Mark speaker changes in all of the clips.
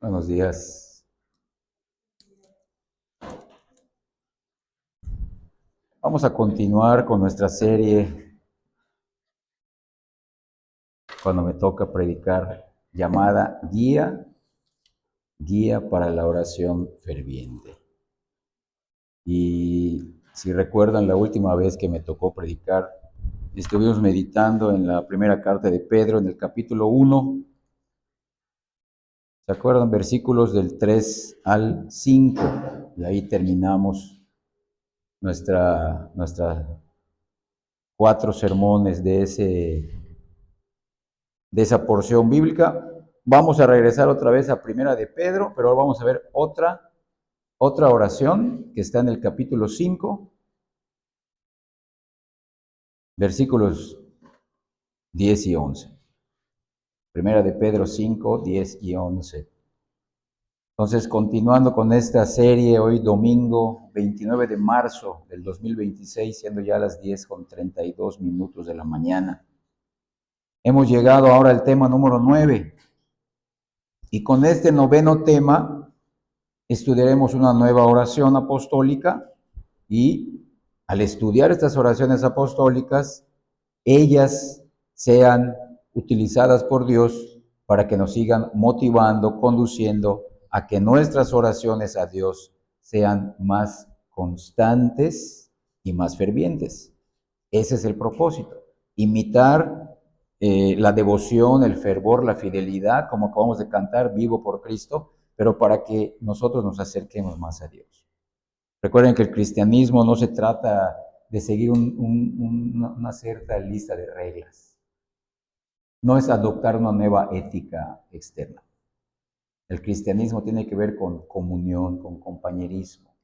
Speaker 1: Buenos días. Vamos a continuar con nuestra serie cuando me toca predicar llamada Guía para la oración ferviente. Y si recuerdan la última vez que me tocó predicar, estuvimos meditando en la primera carta de Pedro en el capítulo 1. ¿Se acuerdan? Versículos del 3 al 5. Y ahí terminamos nuestra 4 sermones de esa porción bíblica. Vamos a regresar otra vez a Primera de Pedro, pero ahora vamos a ver otra oración que está en el capítulo 5, versículos 10 y 11. Primera de Pedro 5, 10 y 11. Entonces, continuando con esta serie, hoy domingo 29 de marzo del 2026, siendo ya las 10:32 de la mañana. Hemos llegado ahora al tema número 9. Y con este noveno tema estudiaremos una nueva oración apostólica y al estudiar estas oraciones apostólicas, ellas sean utilizadas por Dios para que nos sigan motivando, conduciendo a que nuestras oraciones a Dios sean más constantes y más fervientes. Ese es el propósito, imitar la devoción, el fervor, la fidelidad, como acabamos de cantar, vivo por Cristo, pero para que nosotros nos acerquemos más a Dios. Recuerden que el cristianismo no se trata de seguir una cierta lista de reglas. No es adoptar una nueva ética externa. El cristianismo tiene que ver con comunión, con compañerismo,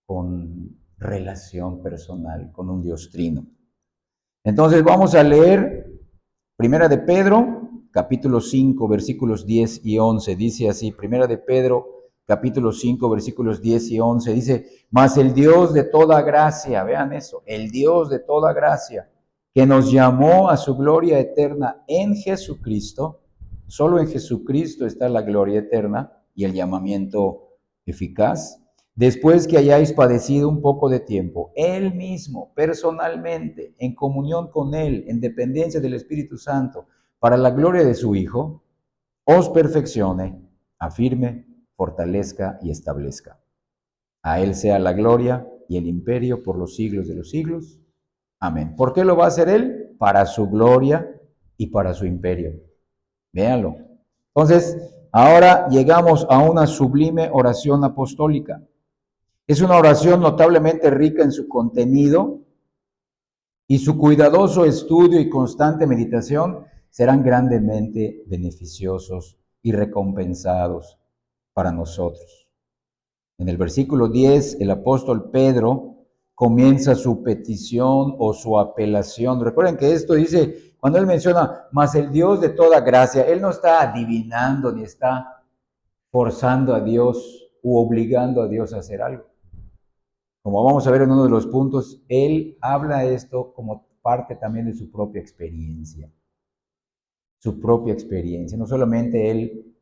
Speaker 1: con relación personal, con un Dios trino. Entonces vamos a leer Primera de Pedro, capítulo 5, versículos 10 y 11. Dice así, Primera de Pedro, capítulo 5, versículos 10 y 11. Dice, mas el Dios de toda gracia, vean eso, el Dios de toda gracia, que nos llamó a su gloria eterna en Jesucristo. Solo en Jesucristo está la gloria eterna y el llamamiento eficaz. Después que hayáis padecido un poco de tiempo, Él mismo, personalmente, en comunión con Él, en dependencia del Espíritu Santo, para la gloria de su Hijo, os perfeccione, afirme, fortalezca y establezca. A Él sea la gloria y el imperio por los siglos de los siglos. Amén. ¿Por qué lo va a hacer Él? Para su gloria y para su imperio. Véanlo. Entonces, ahora llegamos a una sublime oración apostólica. Es una oración notablemente rica en su contenido y su cuidadoso estudio y constante meditación serán grandemente beneficiosos y recompensados para nosotros. En el versículo 10, el apóstol Pedro comienza su petición o su apelación. Recuerden que esto dice, cuando él menciona, mas el Dios de toda gracia, él no está adivinando ni está forzando a Dios u obligando a Dios a hacer algo. Como vamos a ver en uno de los puntos, él habla esto como parte también de su propia experiencia. Su propia experiencia. No solamente él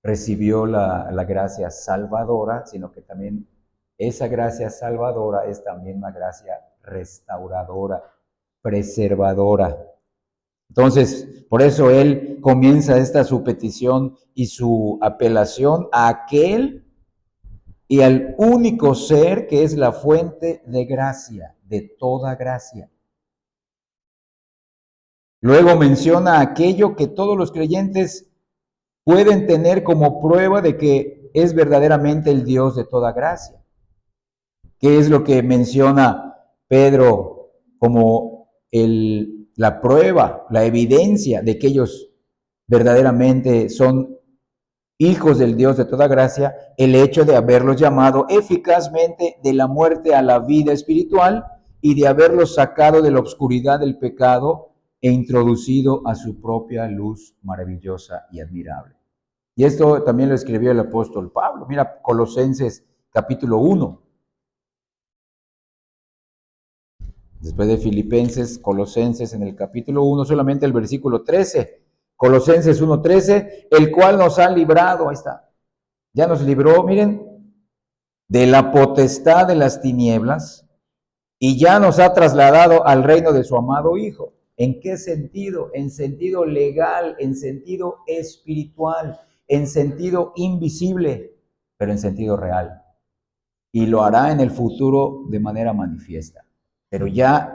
Speaker 1: recibió la gracia salvadora, sino que también esa gracia salvadora es también una gracia restauradora, preservadora. Entonces, por eso él comienza esta su petición y su apelación a aquel y al único ser que es la fuente de gracia, de toda gracia. Luego menciona aquello que todos los creyentes pueden tener como prueba de que es verdaderamente el Dios de toda gracia. ¿Qué es lo que menciona Pedro como la prueba, la evidencia de que ellos verdaderamente son hijos del Dios de toda gracia? El hecho de haberlos llamado eficazmente de la muerte a la vida espiritual y de haberlos sacado de la oscuridad del pecado e introducido a su propia luz maravillosa y admirable. Y esto también lo escribió el apóstol Pablo. Mira, Colosenses capítulo 1. Después de Filipenses, Colosenses en el capítulo 1, solamente el versículo 13. Colosenses 1:13, el cual nos ha librado, ahí está, Ya nos libró, miren, de la potestad de las tinieblas y ya nos ha trasladado al reino de su amado Hijo. ¿En qué sentido? En sentido legal, en sentido espiritual, en sentido invisible, pero en sentido real. Y lo hará en el futuro de manera manifiesta. Pero ya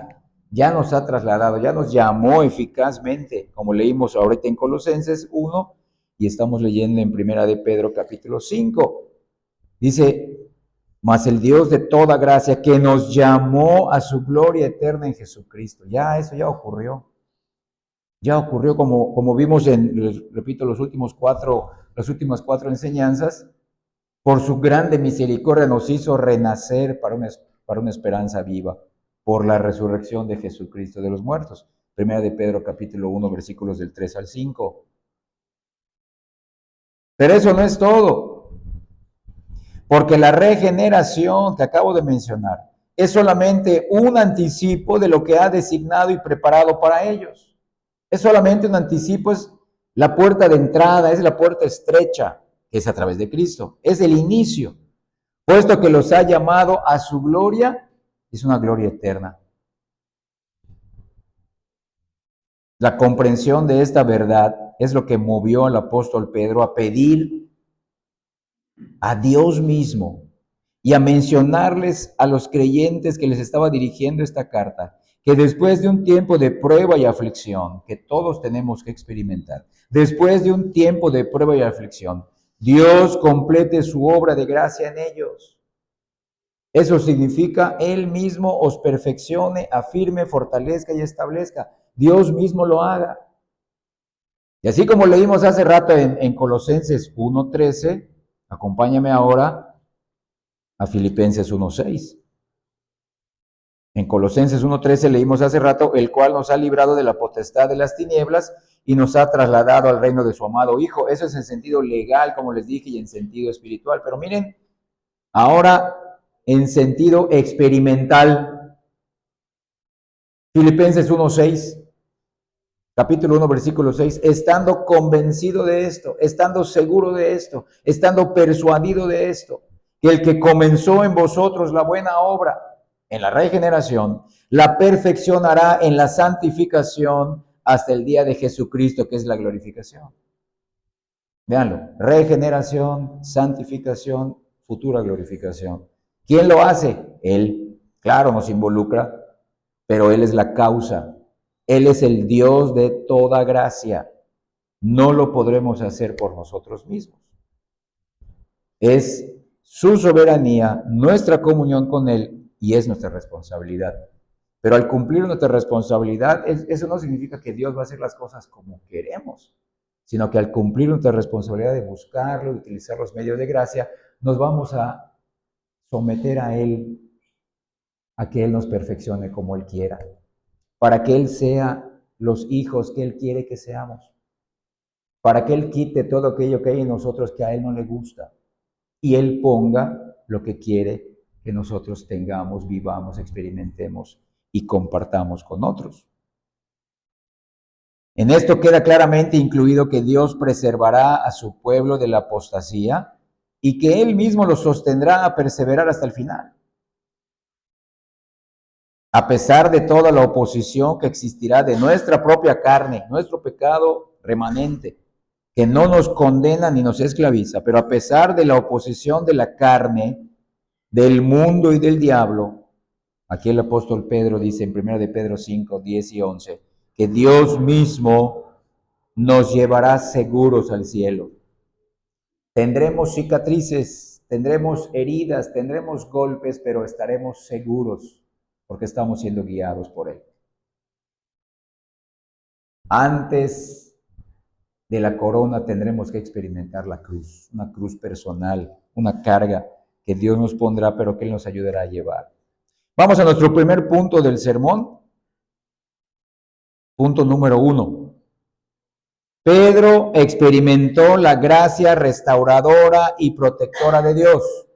Speaker 1: nos ha trasladado, ya nos llamó eficazmente, como leímos ahorita en Colosenses 1 y estamos leyendo en Primera de Pedro capítulo 5. Dice, mas el Dios de toda gracia que nos llamó a su gloria eterna en Jesucristo. Ya eso ya ocurrió. Ya ocurrió como vimos repito, las últimas cuatro enseñanzas. Por su grande misericordia nos hizo renacer para una esperanza viva, por la resurrección de Jesucristo de los muertos. Primera de Pedro capítulo 1, versículos del 3 al 5. Pero eso no es todo, porque la regeneración que acabo de mencionar es solamente un anticipo de lo que ha designado y preparado para ellos. Es solamente un anticipo, es la puerta de entrada, es la puerta estrecha, que es a través de Cristo. Es el inicio, puesto que los ha llamado a su gloria, es una gloria eterna. La comprensión de esta verdad es lo que movió al apóstol Pedro a pedir a Dios mismo y a mencionarles a los creyentes que les estaba dirigiendo esta carta, que después de un tiempo de prueba y aflicción, que todos tenemos que experimentar, después de un tiempo de prueba y aflicción, Dios complete su obra de gracia en ellos. Eso significa Él mismo os perfeccione, afirme, fortalezca y establezca. Dios mismo lo haga. Y así como leímos hace rato en Colosenses 1:13, acompáñame ahora a Filipenses 1:6. En Colosenses 1:13 leímos hace rato, el cual nos ha librado de la potestad de las tinieblas y nos ha trasladado al reino de su amado Hijo. Eso es en sentido legal, como les dije, y en sentido espiritual. Pero miren, ahora en sentido experimental. Filipenses 1:6, capítulo 1, versículo 6, estando convencido de esto, estando seguro de esto, estando persuadido de esto, que el que comenzó en vosotros la buena obra, en la regeneración, la perfeccionará en la santificación hasta el día de Jesucristo, que es la glorificación. Véanlo, regeneración, santificación, futura glorificación. ¿Quién lo hace? Él. Claro, nos involucra, pero Él es la causa. Él es el Dios de toda gracia. No lo podremos hacer por nosotros mismos. Es su soberanía, nuestra comunión con Él y es nuestra responsabilidad. Pero al cumplir nuestra responsabilidad, eso no significa que Dios va a hacer las cosas como queremos, sino que al cumplir nuestra responsabilidad de buscarlo, de utilizar los medios de gracia, nos vamos a someter a Él, a que Él nos perfeccione como Él quiera, para que Él sea los hijos que Él quiere que seamos, para que Él quite todo aquello que hay en nosotros que a Él no le gusta, y Él ponga lo que quiere que nosotros tengamos, vivamos, experimentemos y compartamos con otros. En esto queda claramente incluido que Dios preservará a su pueblo de la apostasía y que Él mismo los sostendrá a perseverar hasta el final. A pesar de toda la oposición que existirá de nuestra propia carne, nuestro pecado remanente, que no nos condena ni nos esclaviza, pero a pesar de la oposición de la carne, del mundo y del diablo, aquí el apóstol Pedro dice en 1 de Pedro 5, 10 y 11, que Dios mismo nos llevará seguros al cielo. Tendremos cicatrices, tendremos heridas, tendremos golpes, pero estaremos seguros porque estamos siendo guiados por Él. Antes de la corona tendremos que experimentar la cruz, una cruz personal, una carga que Dios nos pondrá, pero que Él nos ayudará a llevar. Vamos a nuestro primer punto del sermón. Punto número 1. Pedro experimentó la gracia restauradora y protectora de Dios.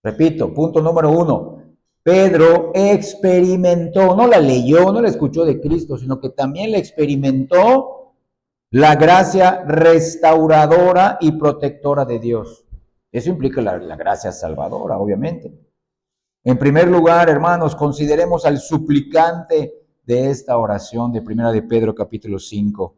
Speaker 1: Repito, punto número 1. Pedro experimentó, no la leyó, no la escuchó de Cristo, sino que también la experimentó la gracia restauradora y protectora de Dios. Eso implica la gracia salvadora, obviamente. En primer lugar, hermanos, consideremos al suplicante de esta oración de Primera de Pedro capítulo 5,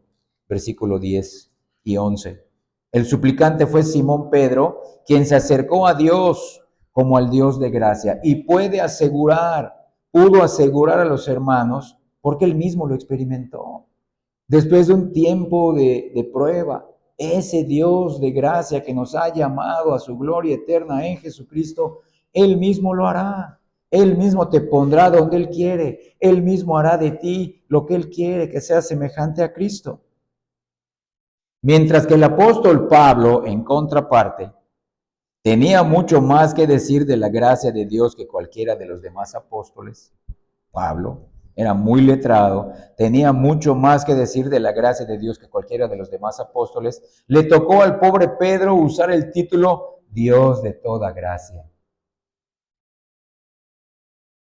Speaker 1: versículo 10 y 11. El suplicante fue Simón Pedro, quien se acercó a Dios como al Dios de gracia y pudo asegurar a los hermanos porque él mismo lo experimentó. Después de un tiempo de prueba, ese Dios de gracia que nos ha llamado a su gloria eterna en Jesucristo, Él mismo lo hará. Él mismo te pondrá donde Él quiere. Él mismo hará de ti lo que Él quiere, que sea semejante a Cristo. Mientras que el apóstol Pablo, en contraparte, tenía mucho más que decir de la gracia de Dios que cualquiera de los demás apóstoles. Pablo era muy letrado, tenía mucho más que decir de la gracia de Dios que cualquiera de los demás apóstoles. Le tocó al pobre Pedro usar el título Dios de toda gracia.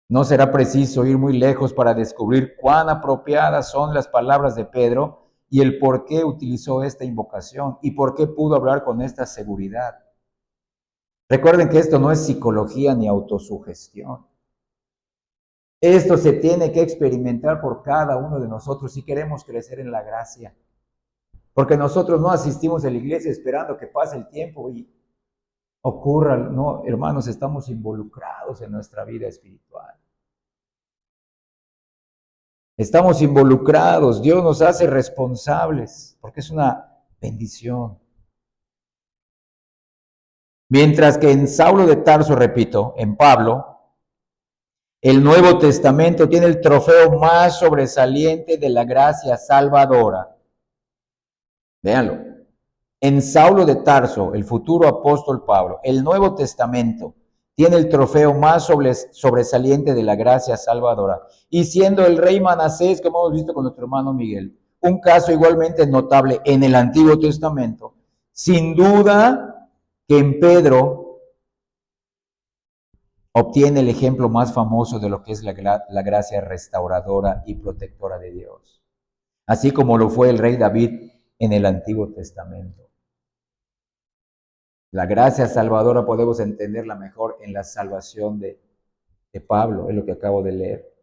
Speaker 1: No será preciso ir muy lejos para descubrir cuán apropiadas son las palabras de Pedro y el por qué utilizó esta invocación y por qué pudo hablar con esta seguridad. Recuerden que esto no es psicología ni autosugestión. Esto se tiene que experimentar por cada uno de nosotros si queremos crecer en la gracia. Porque nosotros no asistimos a la iglesia esperando que pase el tiempo y ocurra. No, hermanos, estamos involucrados en nuestra vida espiritual. Estamos involucrados. Dios nos hace responsables porque es una bendición. Mientras que en Saulo de Tarso, repito, en Pablo, el Nuevo Testamento tiene el trofeo más sobresaliente de la gracia salvadora. Véanlo. En Saulo de Tarso, el futuro apóstol Pablo, el Nuevo Testamento tiene el trofeo más sobresaliente de la gracia salvadora. Y siendo el rey Manasés, como hemos visto con nuestro hermano Miguel, un caso igualmente notable en el Antiguo Testamento, sin duda que en Pedro obtiene el ejemplo más famoso de lo que es la gracia restauradora y protectora de Dios, así como lo fue el rey David en el Antiguo Testamento. La gracia salvadora podemos entenderla mejor en la salvación de Pablo, es lo que acabo de leer,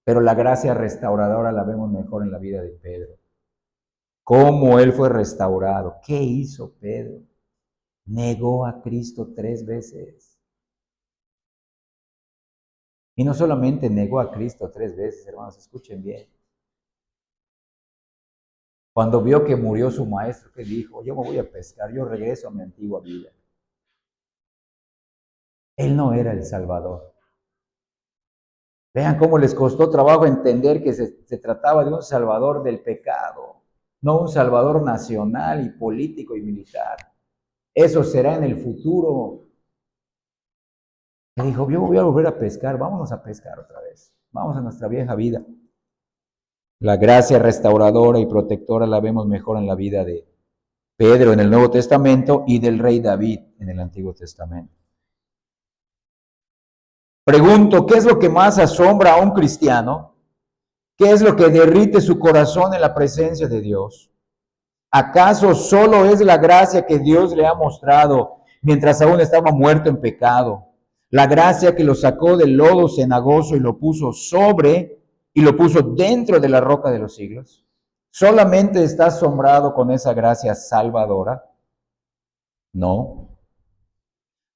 Speaker 1: pero la gracia restauradora la vemos mejor en la vida de Pedro. Cómo él fue restaurado. ¿Qué hizo Pedro? Negó a Cristo 3 veces. Y no solamente negó a Cristo 3 veces, hermanos, escuchen bien. Cuando vio que murió su maestro, que dijo, yo me voy a pescar, yo regreso a mi antigua vida. Él no era el Salvador. Vean cómo les costó trabajo entender que se trataba de un Salvador del pecado, no un Salvador nacional y político y militar. Eso será en el futuro. Le dijo, yo voy a volver a pescar, vámonos a pescar otra vez. Vamos a nuestra vieja vida. La gracia restauradora y protectora la vemos mejor en la vida de Pedro en el Nuevo Testamento y del rey David en el Antiguo Testamento. Pregunto, ¿qué es lo que más asombra a un cristiano? ¿Qué es lo que derrite su corazón en la presencia de Dios? ¿Acaso solo es la gracia que Dios le ha mostrado mientras aún estaba muerto en pecado? La gracia que lo sacó del lodo cenagoso y lo puso dentro de la roca de los siglos. ¿Solamente está asombrado con esa gracia salvadora? No.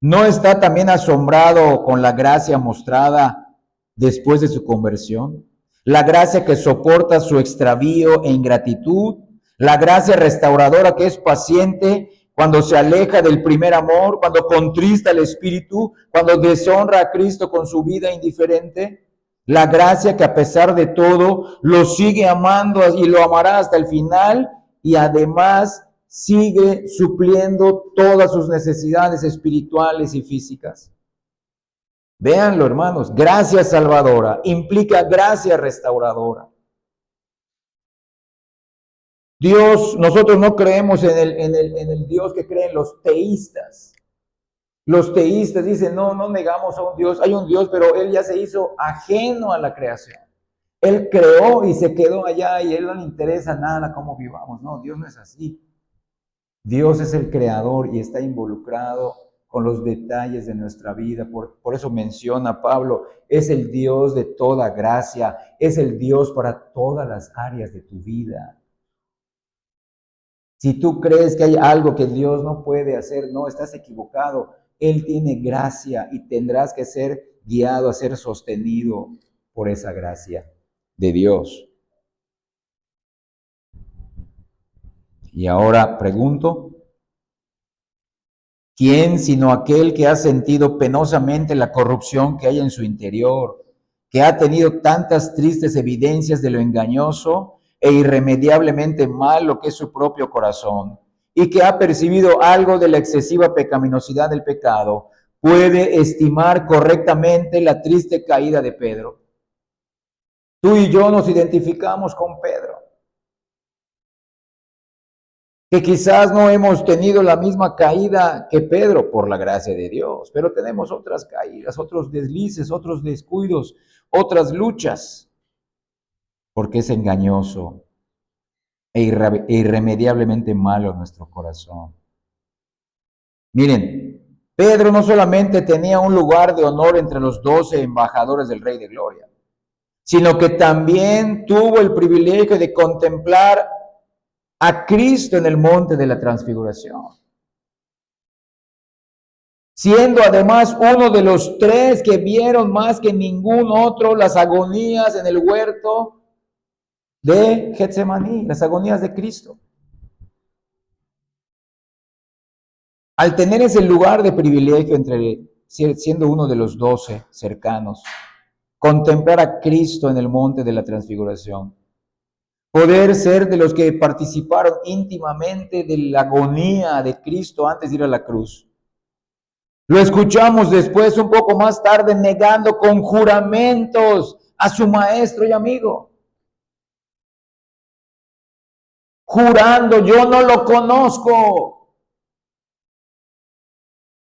Speaker 1: ¿No está también asombrado con la gracia mostrada después de su conversión? La gracia que soporta su extravío e ingratitud, la gracia restauradora que es paciente cuando se aleja del primer amor, cuando contrista el espíritu, cuando deshonra a Cristo con su vida indiferente, la gracia que a pesar de todo lo sigue amando y lo amará hasta el final y además sigue supliendo todas sus necesidades espirituales y físicas. Véanlo, hermanos, gracia salvadora implica gracia restauradora. Dios, nosotros no creemos en el Dios que creen los teístas. Los teístas dicen, no negamos a un Dios, hay un Dios, pero Él ya se hizo ajeno a la creación. Él creó y se quedó allá y a Él no le interesa nada cómo vivamos. No, Dios no es así. Dios es el creador y está involucrado con los detalles de nuestra vida. Por eso menciona Pablo, es el Dios de toda gracia, es el Dios para todas las áreas de tu vida. Si tú crees que hay algo que Dios no puede hacer, no, estás equivocado. Él tiene gracia y tendrás que ser guiado a ser sostenido por esa gracia de Dios. Y ahora pregunto, ¿quién sino aquel que ha sentido penosamente la corrupción que hay en su interior, que ha tenido tantas tristes evidencias de lo engañoso e irremediablemente malo que es su propio corazón, y que ha percibido algo de la excesiva pecaminosidad del pecado, puede estimar correctamente la triste caída de Pedro? Tú y yo nos identificamos con Pedro, que quizás no hemos tenido la misma caída que Pedro por la gracia de Dios, pero tenemos otras caídas, otros deslices, otros descuidos, otras luchas, porque es engañoso e irremediablemente malo nuestro corazón. Miren, Pedro no solamente tenía un lugar de honor entre los 12 embajadores del Rey de Gloria, sino que también tuvo el privilegio de contemplar a Cristo en el monte de la transfiguración, siendo además uno de los 3 que vieron más que ningún otro las agonías en el huerto de Getsemaní, las agonías de Cristo. Al tener ese lugar de privilegio siendo uno de los 12 cercanos, contemplar a Cristo en el monte de la transfiguración, poder ser de los que participaron íntimamente de la agonía de Cristo antes de ir a la cruz. Lo escuchamos después, un poco más tarde, negando con juramentos a su maestro y amigo. Jurando, yo no lo conozco.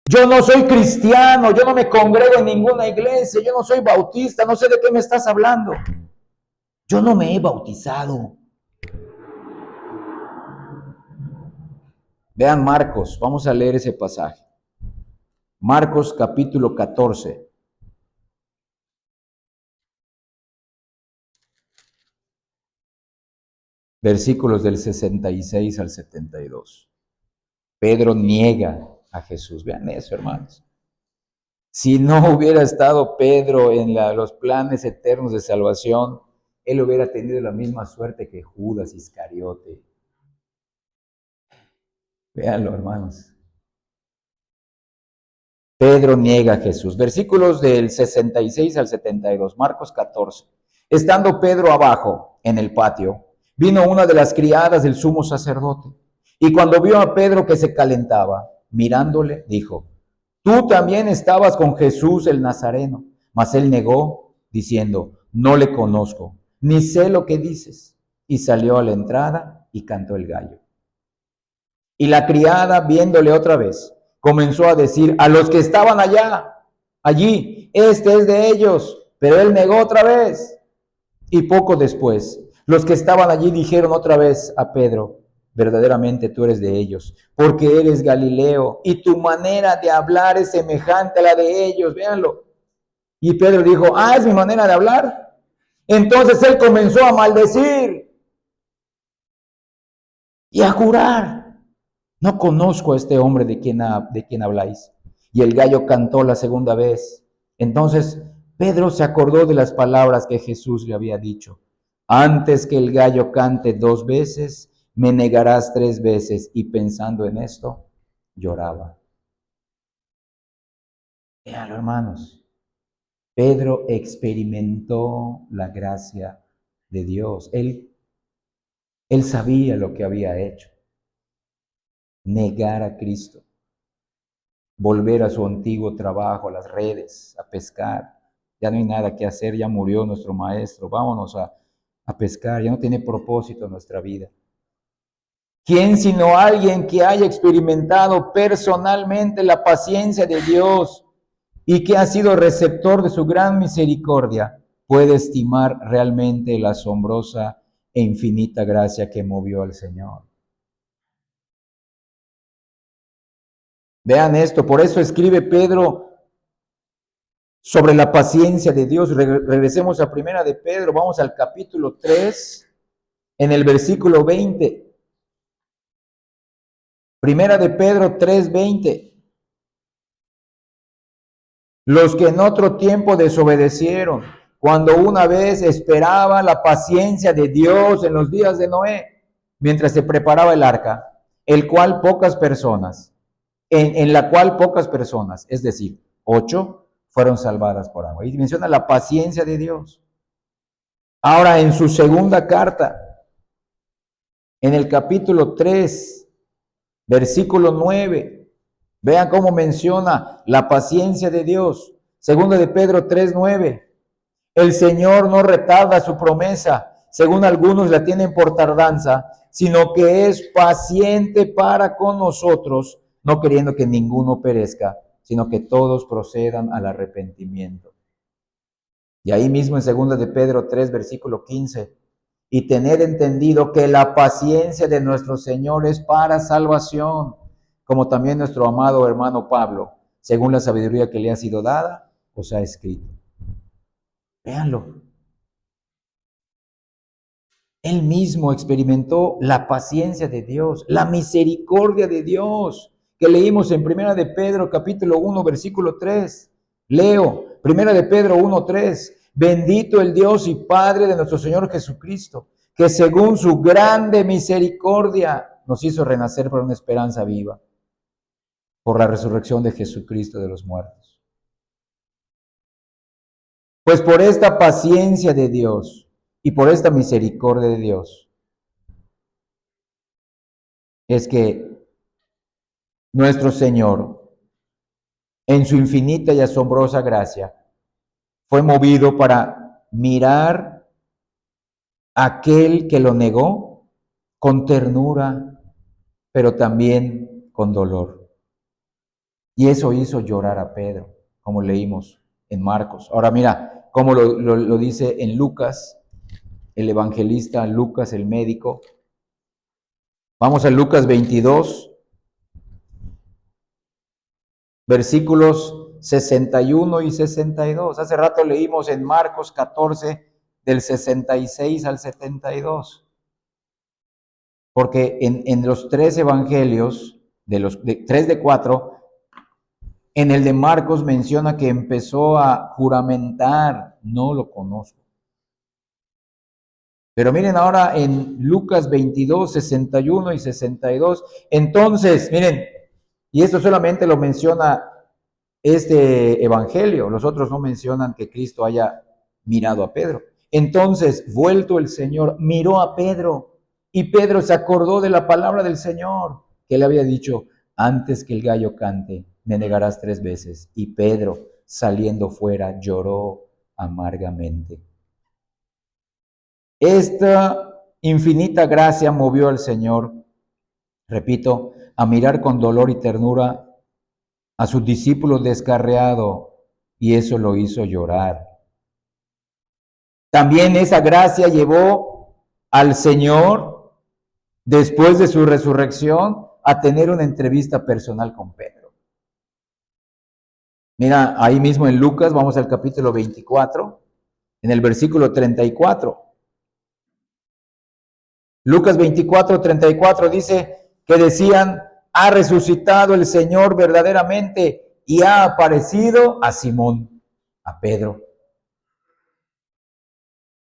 Speaker 1: Yo no soy cristiano, yo no me congrego en ninguna iglesia, yo no soy bautista, no sé de qué me estás hablando. Yo no me he bautizado. Vean Marcos, vamos a leer ese pasaje. Marcos capítulo 14. Versículos del 66 al 72. Pedro niega a Jesús. Vean eso, hermanos. Si no hubiera estado Pedro en los planes eternos de salvación, él hubiera tenido la misma suerte que Judas Iscariote. Véanlo, hermanos. Pedro niega a Jesús. Versículos del 66 al 72, Marcos 14. Estando Pedro abajo en el patio, vino una de las criadas del sumo sacerdote, y cuando vio a Pedro que se calentaba, mirándole, dijo: tú también estabas con Jesús el Nazareno. Mas él negó, diciendo: no le conozco, ni sé lo que dices. Y salió a la entrada y cantó el gallo. Y la criada, viéndole otra vez, comenzó a decir a los que estaban allí, este es de ellos. Pero él negó otra vez. Y poco después, los que estaban allí dijeron otra vez a Pedro: verdaderamente tú eres de ellos, porque eres Galileo, y tu manera de hablar es semejante a la de ellos. Véanlo. Y Pedro dijo: es mi manera de hablar. Entonces él comenzó a maldecir y a jurar: no conozco a este hombre de quien habláis. Y el gallo cantó la segunda vez. Entonces Pedro se acordó de las palabras que Jesús le había dicho: antes que el gallo cante 2 veces, me negarás 3 veces. Y pensando en esto, lloraba. Vean, hermanos, Pedro experimentó la gracia de Dios. Él sabía lo que había hecho. Negar a Cristo, volver a su antiguo trabajo, a las redes, a pescar. Ya no hay nada que hacer, ya murió nuestro maestro, vámonos a pescar, ya no tiene propósito nuestra vida. ¿Quién sino alguien que haya experimentado personalmente la paciencia de Dios y que ha sido receptor de su gran misericordia puede estimar realmente la asombrosa e infinita gracia que movió al Señor? Vean esto, por eso escribe Pedro sobre la paciencia de Dios. Regresemos a Primera de Pedro, vamos al capítulo 3, en el versículo 20. Primera de Pedro 3:20. Los que en otro tiempo desobedecieron, cuando una vez esperaba la paciencia de Dios en los días de Noé, mientras se preparaba el arca, el cual pocas personas, en la cual pocas personas, es decir, 8, fueron salvadas por agua. Y menciona la paciencia de Dios. Ahora, en su segunda carta, en el capítulo 3, versículo 9, vean cómo menciona la paciencia de Dios. Segunda de Pedro 3:9. El Señor no retarda su promesa, según algunos la tienen por tardanza, sino que es paciente para con nosotros, no queriendo que ninguno perezca, sino que todos procedan al arrepentimiento. Y ahí mismo en segunda de Pedro 3, versículo 15. Y tener entendido que la paciencia de nuestro Señor es para salvación, como también nuestro amado hermano Pablo, según la sabiduría que le ha sido dada, os ha escrito. Véanlo. Él mismo experimentó la paciencia de Dios, la misericordia de Dios, que leímos en Primera de Pedro, capítulo 1, versículo 3. Leo, Primera de Pedro 1:3. Bendito el Dios y Padre de nuestro Señor Jesucristo, que según su grande misericordia nos hizo renacer para una esperanza viva, por la resurrección de Jesucristo de los muertos. Pues por esta paciencia de Dios y por esta misericordia de Dios es que nuestro Señor, en su infinita y asombrosa gracia, fue movido para mirar a aquel que lo negó con ternura, pero también con dolor. Y eso hizo llorar a Pedro, como leímos en Marcos. Ahora mira cómo lo dice en Lucas, el evangelista Lucas, el médico. Vamos a Lucas 22, versículos 61 y 62. Hace rato leímos en Marcos 14, del 66 al 72. Porque en los tres evangelios, de 3 de 4, en el de Marcos menciona que empezó a juramentar, no lo conozco. Pero miren ahora en Lucas 22, 61 y 62. Entonces, miren, y esto solamente lo menciona este evangelio, los otros no mencionan que Cristo haya mirado a Pedro. Entonces, vuelto el Señor, miró a Pedro, y Pedro se acordó de la palabra del Señor, que le había dicho, antes que el gallo cante, me negarás 3 veces. Y Pedro, saliendo fuera, lloró amargamente. Esta infinita gracia movió al Señor, repito, a mirar con dolor y ternura a sus discípulos descarriados, y eso lo hizo llorar. También esa gracia llevó al Señor, después de su resurrección, a tener una entrevista personal con Pedro. Mira, ahí mismo en Lucas, vamos al capítulo 24, en el versículo 34. Lucas 24, 34 dice que decían, ha resucitado el Señor verdaderamente y ha aparecido a Simón, a Pedro.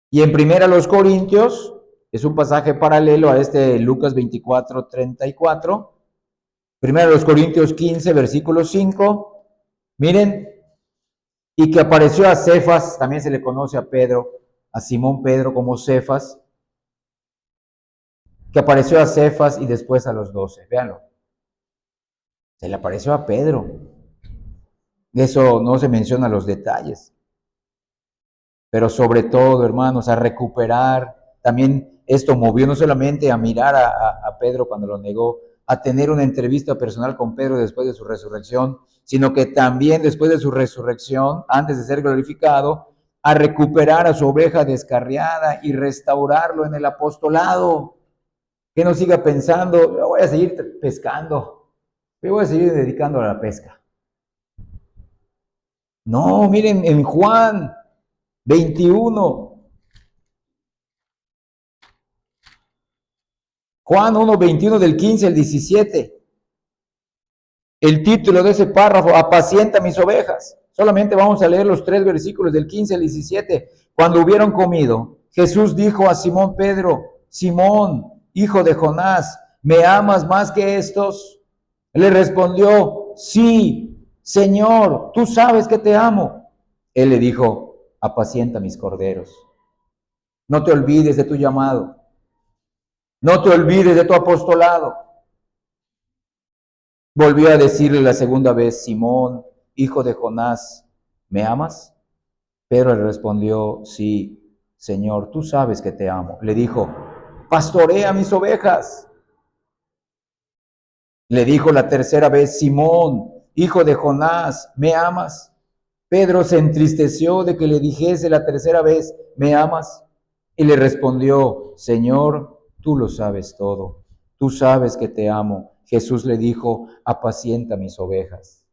Speaker 1: Y en primera los Corintios, es un pasaje paralelo a este de Lucas 24, 34. Primera los Corintios 15, versículo 5. Miren, y que apareció a Cefas, también se le conoce a Pedro, a Simón Pedro como Cefas, que apareció a Cefas y después a los 12. Véanlo. Se le apareció a Pedro. Eso no se menciona los detalles. Pero sobre todo, hermanos, a recuperar. También esto movió no solamente a mirar a Pedro cuando lo negó, a tener una entrevista personal con Pedro después de su resurrección, sino que también después de su resurrección, antes de ser glorificado, a recuperar a su oveja descarriada y restaurarlo en el apostolado. Que no siga pensando, yo voy a seguir pescando. Me voy a seguir dedicando a la pesca. No, miren, en Juan 21, Juan 1, 21 del 15 al 17. El título de ese párrafo, apacienta mis ovejas. Solamente vamos a leer los 3 versículos del 15 al 17. Cuando hubieron comido, Jesús dijo a Simón Pedro: Simón, hijo de Jonás, ¿me amas más que estos? Le respondió: sí, Señor, tú sabes que te amo. Él le dijo: apacienta mis corderos. No te olvides de tu llamado. No te olvides de tu apostolado. Volvió a decirle la segunda vez: Simón, hijo de Jonás, ¿me amas? Pedro le respondió: sí, Señor, tú sabes que te amo. Le dijo: pastorea mis ovejas. Le dijo la tercera vez: Simón, hijo de Jonás, ¿me amas? Pedro se entristeció de que le dijese la tercera vez: ¿me amas? Y le respondió: Señor, tú lo sabes todo. Tú sabes que te amo. Jesús le dijo: apacienta mis ovejas.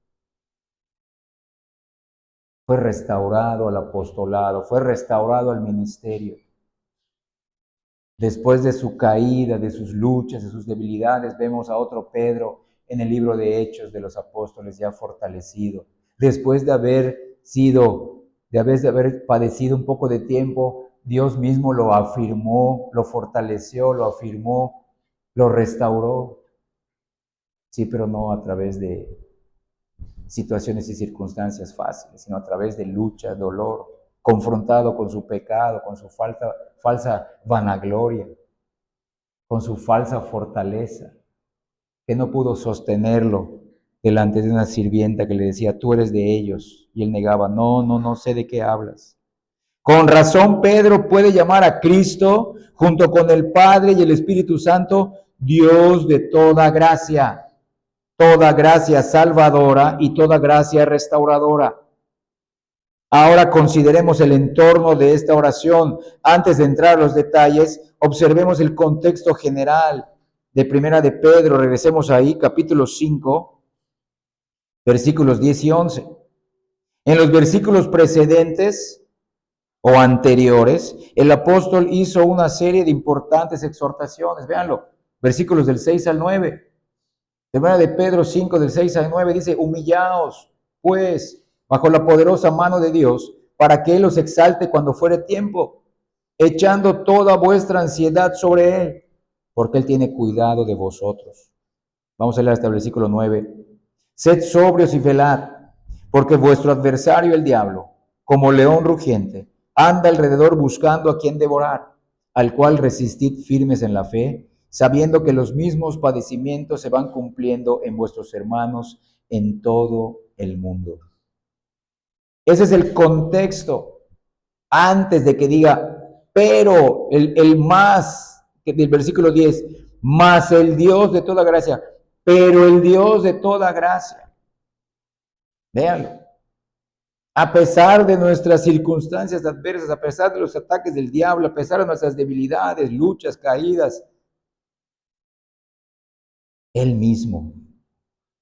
Speaker 1: Fue restaurado al apostolado, fue restaurado al ministerio. Después de su caída, de sus luchas, de sus debilidades, vemos a otro Pedro en el libro de Hechos de los Apóstoles ya fortalecido. Después de haber padecido un poco de tiempo, Dios mismo lo afirmó, lo fortaleció, lo afirmó, lo restauró. Sí, pero no a través de situaciones y circunstancias fáciles, sino a través de lucha, dolor, confrontado con su pecado, con su falsa vanagloria, con su falsa fortaleza, que no pudo sostenerlo delante de una sirvienta que le decía: tú eres de ellos. Y él negaba: no sé de qué hablas. Con razón Pedro puede llamar a Cristo, junto con el Padre y el Espíritu Santo, Dios de toda gracia salvadora y toda gracia restauradora. Ahora consideremos el entorno de esta oración. Antes de entrar a los detalles, observemos el contexto general de Primera de Pedro. Regresemos ahí, capítulo 5, versículos 10 y 11. En los versículos precedentes o anteriores, el apóstol hizo una serie de importantes exhortaciones. Véanlo, versículos del 6 al 9. Primera de Pedro 5, del 6 al 9 dice: humillaos, pues, bajo la poderosa mano de Dios, para que Él os exalte cuando fuere tiempo, echando toda vuestra ansiedad sobre Él, porque Él tiene cuidado de vosotros. Vamos a leer hasta el versículo 9. Sed sobrios y velad, porque vuestro adversario el diablo, como león rugiente, anda alrededor buscando a quien devorar, al cual resistid firmes en la fe, sabiendo que los mismos padecimientos se van cumpliendo en vuestros hermanos en todo el mundo. Ese es el contexto. Antes de que diga, pero el más, del versículo 10, más el Dios de toda gracia, pero el Dios de toda gracia. Véanlo. A pesar de nuestras circunstancias adversas, a pesar de los ataques del diablo, a pesar de nuestras debilidades, luchas, caídas, Él mismo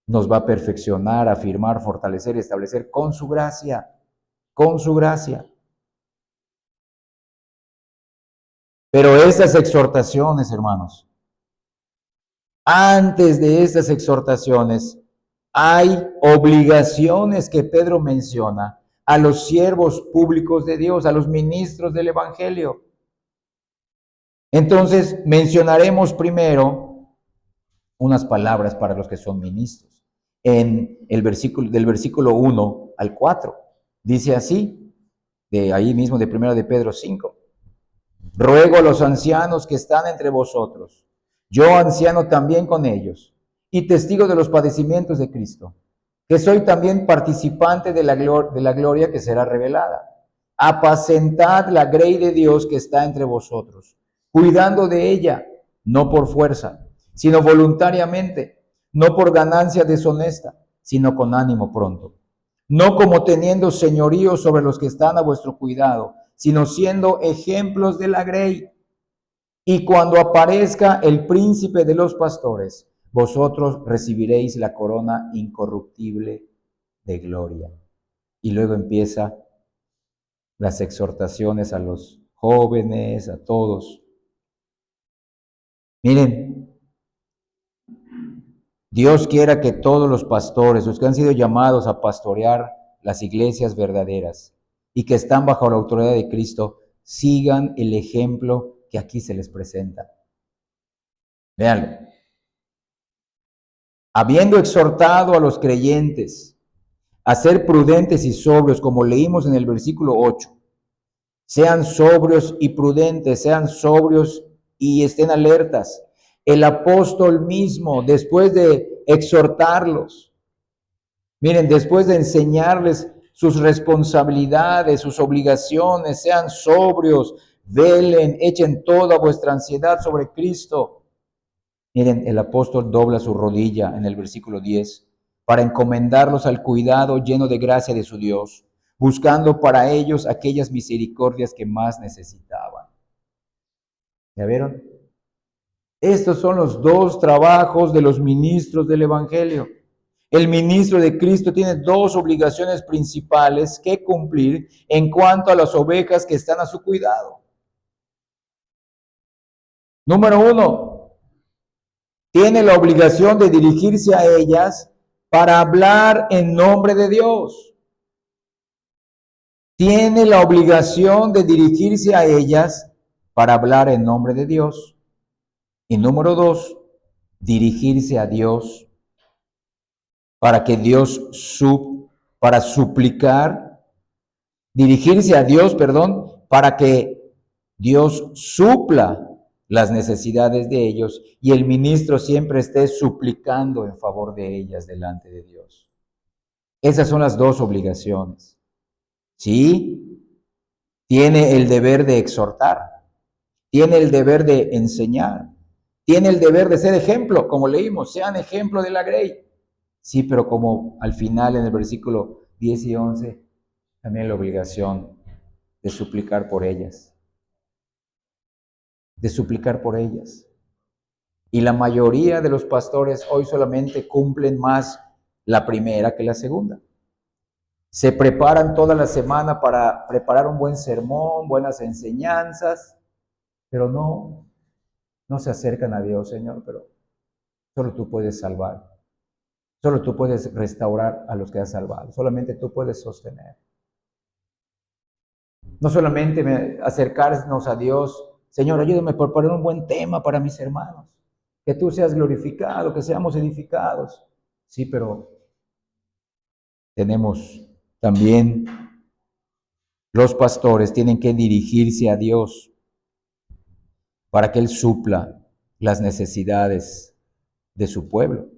Speaker 1: nos va a perfeccionar, afirmar, fortalecer y establecer con su gracia, con su gracia. Pero estas exhortaciones, hermanos, antes de estas exhortaciones, hay obligaciones que Pedro menciona a los siervos públicos de Dios, a los ministros del Evangelio. Entonces, mencionaremos primero unas palabras para los que son ministros. En el versículo, del versículo 1 al 4, dice así, de ahí mismo de 1 de Pedro 5. Ruego a los ancianos que están entre vosotros, yo anciano también con ellos, y testigo de los padecimientos de Cristo, que soy también participante de la gloria que será revelada. Apacentad la grey de Dios que está entre vosotros, cuidando de ella, no por fuerza, sino voluntariamente, no por ganancia deshonesta, sino con ánimo pronto, no como teniendo señorío sobre los que están a vuestro cuidado, sino siendo ejemplos de la grey. Y cuando aparezca el príncipe de los pastores, vosotros recibiréis la corona incorruptible de gloria. Y luego empieza las exhortaciones a los jóvenes, a todos. Miren, Dios quiera que todos los pastores, los que han sido llamados a pastorear las iglesias verdaderas y que están bajo la autoridad de Cristo, sigan el ejemplo que aquí se les presenta. Véanlo. Habiendo exhortado a los creyentes a ser prudentes y sobrios, como leímos en el versículo 8, sean sobrios y prudentes, sean sobrios y estén alertas. El apóstol mismo, después de exhortarlos, miren, después de enseñarles sus responsabilidades, sus obligaciones, sean sobrios, velen, echen toda vuestra ansiedad sobre Cristo. Miren, el apóstol dobla su rodilla en el versículo 10 para encomendarlos al cuidado lleno de gracia de su Dios, buscando para ellos aquellas misericordias que más necesitaban. ¿Ya vieron? Estos son los dos trabajos de los ministros del Evangelio. El ministro de Cristo tiene dos obligaciones principales que cumplir en cuanto a las ovejas que están a su cuidado. Número uno, tiene la obligación de dirigirse a ellas para hablar en nombre de Dios. Tiene la obligación de dirigirse a ellas para hablar en nombre de Dios. Y número dos, dirigirse a Dios para que para suplicar, dirigirse a Dios, para que Dios supla las necesidades de ellos y el ministro siempre esté suplicando en favor de ellas delante de Dios. Esas son las dos obligaciones. Sí, tiene el deber de exhortar, tiene el deber de enseñar, tiene el deber de ser ejemplo, como leímos, sean ejemplo de la grey. Sí, pero como al final en el versículo 10 y 11, también la obligación de suplicar por ellas. De suplicar por ellas. Y la mayoría de los pastores hoy solamente cumplen más la primera que la segunda. Se preparan toda la semana para preparar un buen sermón, buenas enseñanzas, pero no se acercan a Dios, Señor, pero solo tú puedes salvar. Solo tú puedes restaurar a los que has salvado. Solamente tú puedes sostener. No solamente acercarnos a Dios, Señor, ayúdame a preparar un buen tema para mis hermanos. Que tú seas glorificado, que seamos edificados. Sí, pero tenemos también, los pastores tienen que dirigirse a Dios para que Él supla las necesidades de su pueblo.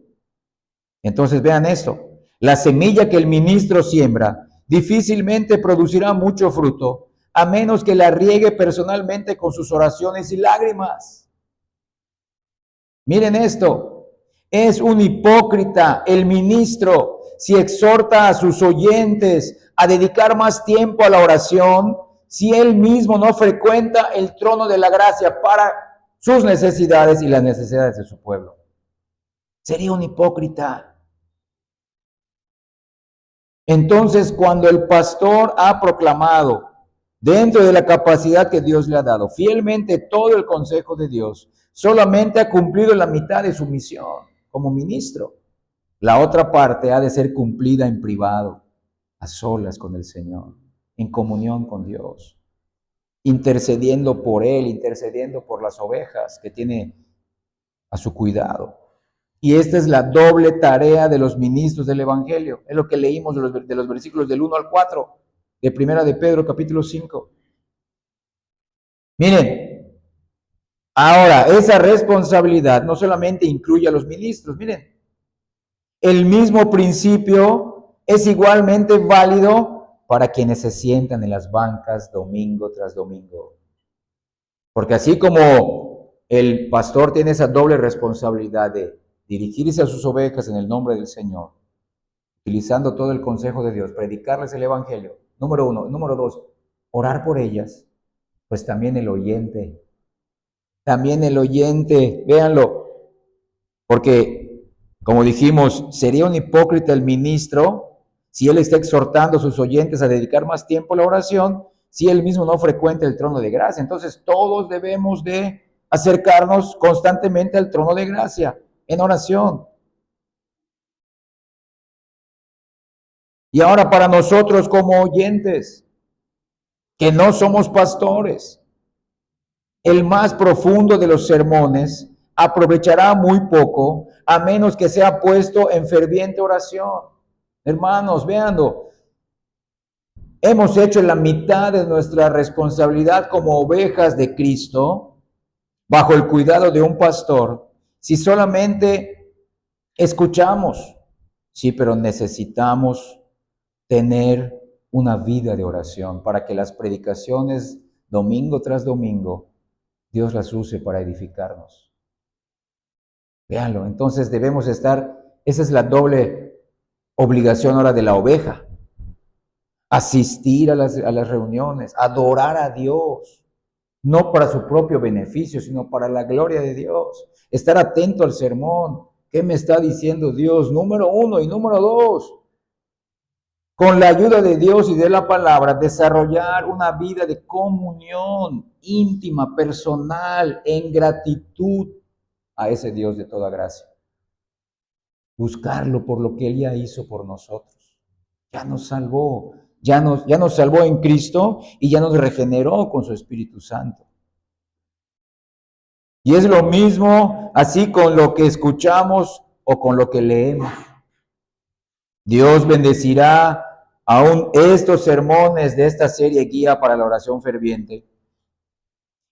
Speaker 1: Entonces vean esto, la semilla que el ministro siembra difícilmente producirá mucho fruto, a menos que la riegue personalmente con sus oraciones y lágrimas. Miren esto, es un hipócrita el ministro si exhorta a sus oyentes a dedicar más tiempo a la oración, si él mismo no frecuenta el trono de la gracia para sus necesidades y las necesidades de su pueblo. Sería un hipócrita. Entonces, cuando el pastor ha proclamado, dentro de la capacidad que Dios le ha dado, fielmente todo el consejo de Dios, solamente ha cumplido la mitad de su misión como ministro. La otra parte ha de ser cumplida en privado, a solas con el Señor, en comunión con Dios, intercediendo por Él, intercediendo por las ovejas que tiene a su cuidado. Y esta es la doble tarea de los ministros del Evangelio. Es lo que leímos de los versículos del 1 al 4 de Primera de Pedro, capítulo 5. Miren, ahora esa responsabilidad no solamente incluye a los ministros, miren, el mismo principio es igualmente válido para quienes se sientan en las bancas domingo tras domingo. Porque así como el pastor tiene esa doble responsabilidad de dirigirse a sus ovejas en el nombre del Señor, utilizando todo el consejo de Dios, predicarles el Evangelio, número uno. Número dos, orar por ellas, pues también el oyente, véanlo, porque Como dijimos, sería un hipócrita el ministro si él está exhortando a sus oyentes a dedicar más tiempo a la oración, si él mismo no frecuenta el trono de gracia. Entonces todos debemos de acercarnos constantemente al trono de gracia en oración. Y ahora para nosotros como oyentes, que no somos pastores, el más profundo de los sermones aprovechará muy poco, a menos que sea puesto en ferviente oración. Hermanos, veanlo, hemos hecho la mitad de nuestra responsabilidad como ovejas de Cristo, bajo el cuidado de un pastor, si solamente escuchamos. Sí, pero necesitamos tener una vida de oración para que las predicaciones, domingo tras domingo, Dios las use para edificarnos. Véanlo, entonces debemos estar, esa es la doble obligación ahora de la oveja. Asistir a las reuniones, adorar a Dios, no para su propio beneficio, sino para la gloria de Dios. Estar atento al sermón. ¿Qué me está diciendo Dios? Número 1 y número 2. Con la ayuda de Dios y de la palabra, desarrollar una vida de comunión íntima, personal, en gratitud a ese Dios de toda gracia. Buscarlo por lo que Él ya hizo por nosotros. Ya nos salvó, ya nos salvó en Cristo y ya nos regeneró con su Espíritu Santo. Y es lo mismo así con lo que escuchamos o con lo que leemos. Dios bendecirá aún estos sermones de esta serie Guía para la Oración Ferviente.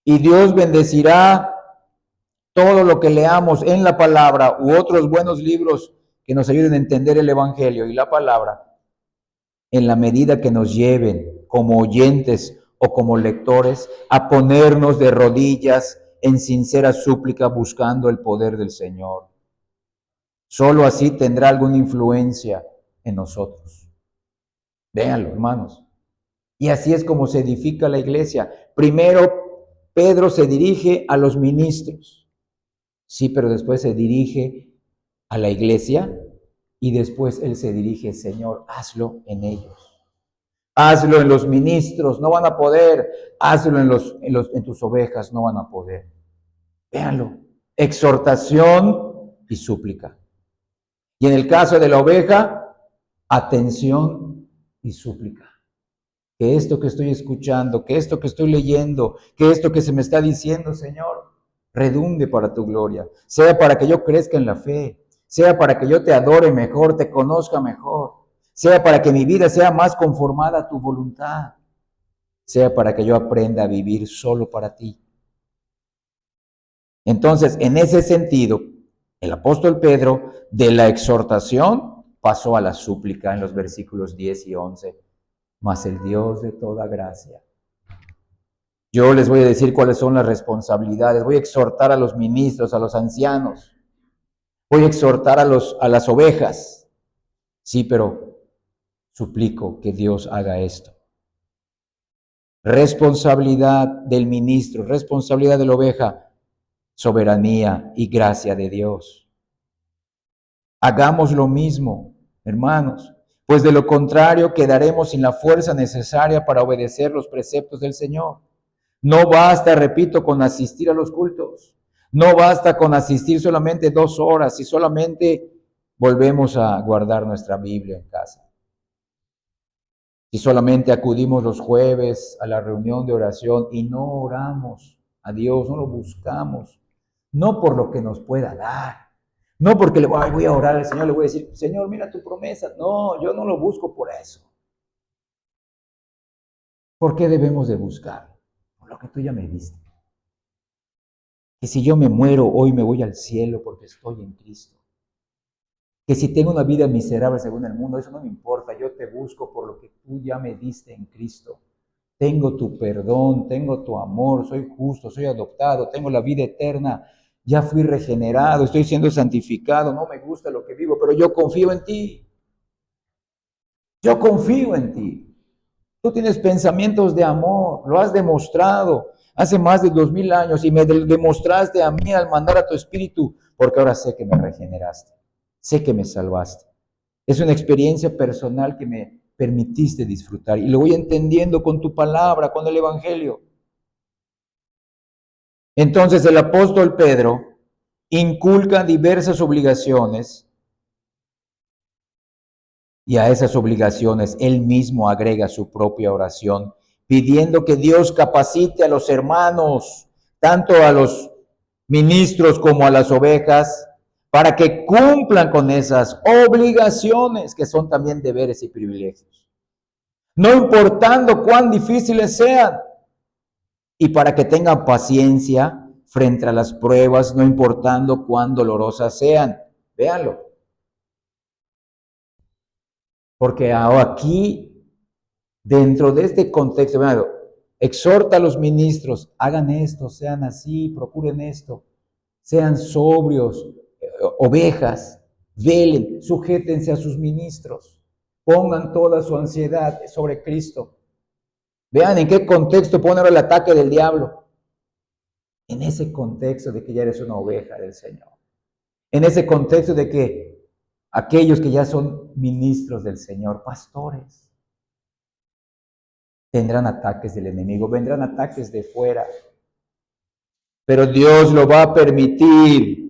Speaker 1: Y Dios bendecirá todo lo que leamos en la palabra u otros buenos libros que nos ayuden a entender el Evangelio y la palabra, en la medida que nos lleven como oyentes o como lectores a ponernos de rodillas en sincera súplica buscando el poder del Señor. Solo así tendrá alguna influencia en nosotros. Véanlo, hermanos. Y así es como se edifica la iglesia. Primero, Pedro se dirige a los ministros. Sí, pero después se dirige a la iglesia y después él se dirige, Señor, hazlo en ellos. Hazlo en los ministros, no van a poder. Hazlo en tus ovejas, no van a poder. Véanlo. Exhortación y súplica. Y en el caso de la oveja, atención y súplica. Que esto que estoy escuchando, que esto que estoy leyendo, que esto que se me está diciendo, Señor, redunde para tu gloria. Sea para que yo crezca en la fe, sea para que yo te adore mejor, te conozca mejor, sea para que mi vida sea más conformada a tu voluntad, sea para que yo aprenda a vivir solo para ti. Entonces, en ese sentido, el apóstol Pedro de la exhortación pasó a la súplica en los versículos 10 y 11. Mas el Dios de toda gracia. Yo les voy a decir cuáles son las responsabilidades. Voy a exhortar a los ministros, a los ancianos. Voy a exhortar a las ovejas. Sí, pero suplico que Dios haga esto. Responsabilidad del ministro, responsabilidad de la oveja, soberanía y gracia de Dios. Hagamos lo mismo, hermanos, pues de lo contrario quedaremos sin la fuerza necesaria para obedecer los preceptos del Señor. No basta, repito, con asistir a los cultos. No basta con asistir solamente 2 horas y solamente volvemos a guardar nuestra Biblia en casa. Si solamente acudimos los jueves a la reunión de oración y no oramos a Dios, no lo buscamos, no por lo que nos pueda dar, no porque voy a orar al Señor, le voy a decir, Señor, mira tu promesa. No, yo no lo busco por eso. ¿Por qué debemos de buscar? Por lo que tú ya me diste. Que si yo me muero, hoy me voy al cielo porque estoy en Cristo. Que si tengo una vida miserable según el mundo, eso no me importa. Yo te busco por lo que tú ya me diste en Cristo. Tengo tu perdón, tengo tu amor, soy justo, soy adoptado, tengo la vida eterna. Ya fui regenerado, estoy siendo santificado, no me gusta lo que vivo, pero yo confío en ti. Yo confío en ti. Tú tienes pensamientos de amor, lo has demostrado hace más de 2000 años y me demostraste a mí al mandar a tu espíritu, porque ahora sé que me regeneraste. sé que me salvaste. Es una experiencia personal que me permitiste disfrutar y lo voy entendiendo con tu palabra, con el Evangelio. Entonces el apóstol Pedro inculca diversas obligaciones y a esas obligaciones él mismo agrega su propia oración, pidiendo que Dios capacite a los hermanos, tanto a los ministros como a las ovejas, para que cumplan con esas obligaciones que son también deberes y privilegios, no importando cuán difíciles sean, y para que tengan paciencia frente a las pruebas, no importando cuán dolorosas sean. Véanlo. Porque aquí, dentro de este contexto, véanlo, exhorta a los ministros, hagan esto, sean así, procuren esto, sean sobrios, ovejas, velen, sujétense a sus ministros, pongan toda su ansiedad sobre Cristo. Vean en qué contexto pone ahora el ataque del diablo. En ese contexto de que ya eres una oveja del Señor. En ese contexto de que aquellos que ya son ministros del Señor, pastores, tendrán ataques del enemigo, vendrán ataques de fuera. Pero Dios lo va a permitir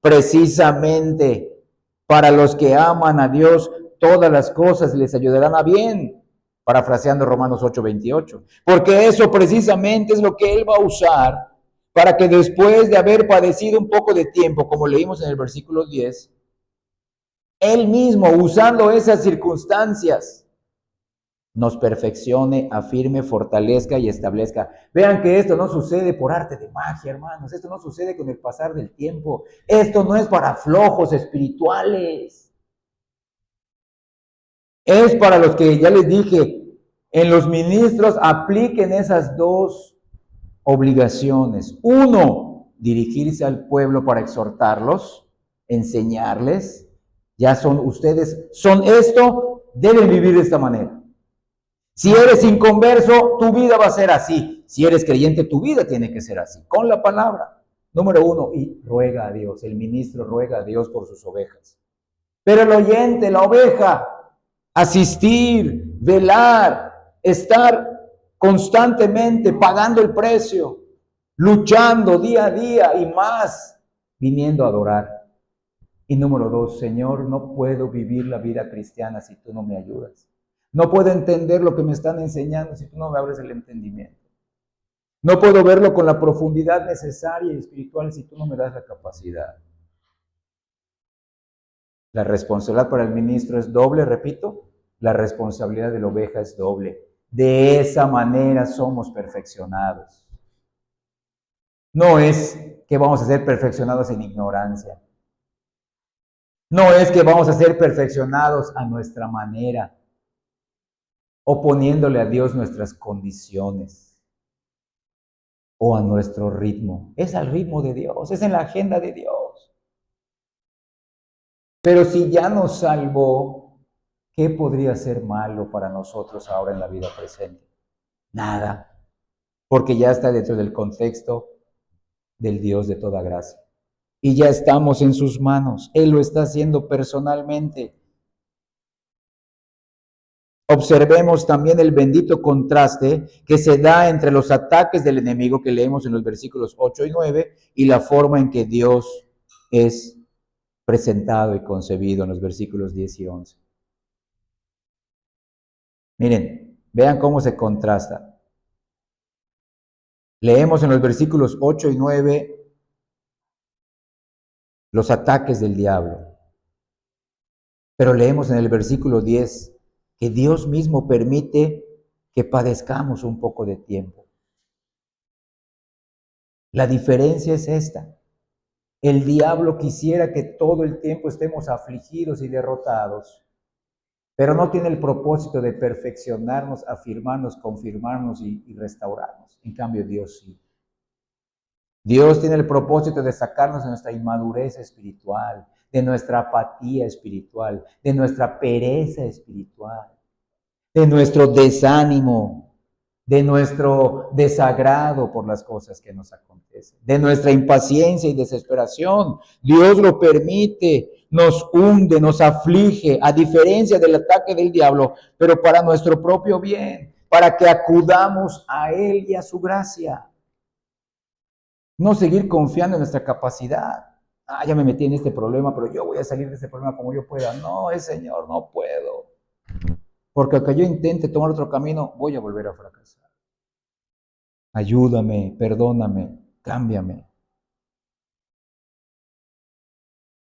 Speaker 1: precisamente para los que aman a Dios, todas las cosas les ayudarán a bien, parafraseando Romanos 8:28. Porque eso precisamente es lo que Él va a usar para que después de haber padecido un poco de tiempo, como leímos en el versículo 10, Él mismo, usando esas circunstancias, nos perfeccione, afirme, fortalezca y establezca. Vean que esto no sucede por arte de magia, hermanos. Esto no sucede con el pasar del tiempo. Esto no es para flojos espirituales. Es para los que, ya les dije, en los ministros apliquen esas dos obligaciones. Uno, dirigirse al pueblo para exhortarlos, enseñarles. Ya son ustedes, son esto, deben vivir de esta manera. Si eres inconverso, tu vida va a ser así. Si eres creyente, tu vida tiene que ser así, con la palabra. Número uno, y ruega a Dios. El ministro ruega a Dios por sus ovejas. Pero el oyente, la oveja, asistir, velar, estar constantemente pagando el precio, luchando día a día y más, viniendo a adorar. Y número dos, Señor, no puedo vivir la vida cristiana si tú no me ayudas. No puedo entender lo que me están enseñando si tú no me abres el entendimiento. No puedo verlo con la profundidad necesaria y espiritual si tú no me das la capacidad. La responsabilidad para el ministro es doble, repito, la responsabilidad de la oveja es doble. De esa manera somos perfeccionados. No es que vamos a ser perfeccionados en ignorancia. No es que vamos a ser perfeccionados a nuestra manera, oponiéndole a Dios nuestras condiciones o a nuestro ritmo. Es al ritmo de Dios, es en la agenda de Dios. Pero si ya nos salvó, ¿qué podría ser malo para nosotros ahora en la vida presente? Nada, porque ya está dentro del contexto del Dios de toda gracia. Y ya estamos en sus manos. Él lo está haciendo personalmente. Observemos también el bendito contraste que se da entre los ataques del enemigo que leemos en los versículos 8 y 9 y la forma en que Dios es presentado y concebido en los versículos 10 y 11. Miren, vean cómo se contrasta. Leemos en los versículos 8 y 9 los ataques del diablo. Pero leemos en el versículo 10 que Dios mismo permite que padezcamos un poco de tiempo. La diferencia es esta. El diablo quisiera que todo el tiempo estemos afligidos y derrotados, pero no tiene el propósito de perfeccionarnos, afirmarnos, confirmarnos y restaurarnos. En cambio, Dios sí. Dios tiene el propósito de sacarnos de nuestra inmadurez espiritual, de nuestra apatía espiritual, de nuestra pereza espiritual, de nuestro desánimo, de nuestro desagrado por las cosas que nos acontecen, de nuestra impaciencia y desesperación. Dios lo permite, nos hunde, nos aflige, a diferencia del ataque del diablo, pero para nuestro propio bien, para que acudamos a Él y a su gracia. No seguir confiando en nuestra capacidad. Ya me metí en este problema, pero yo voy a salir de este problema como yo pueda. No, Señor, no puedo. Porque aunque yo intente tomar otro camino, voy a volver a fracasar. Ayúdame, perdóname, cámbiame.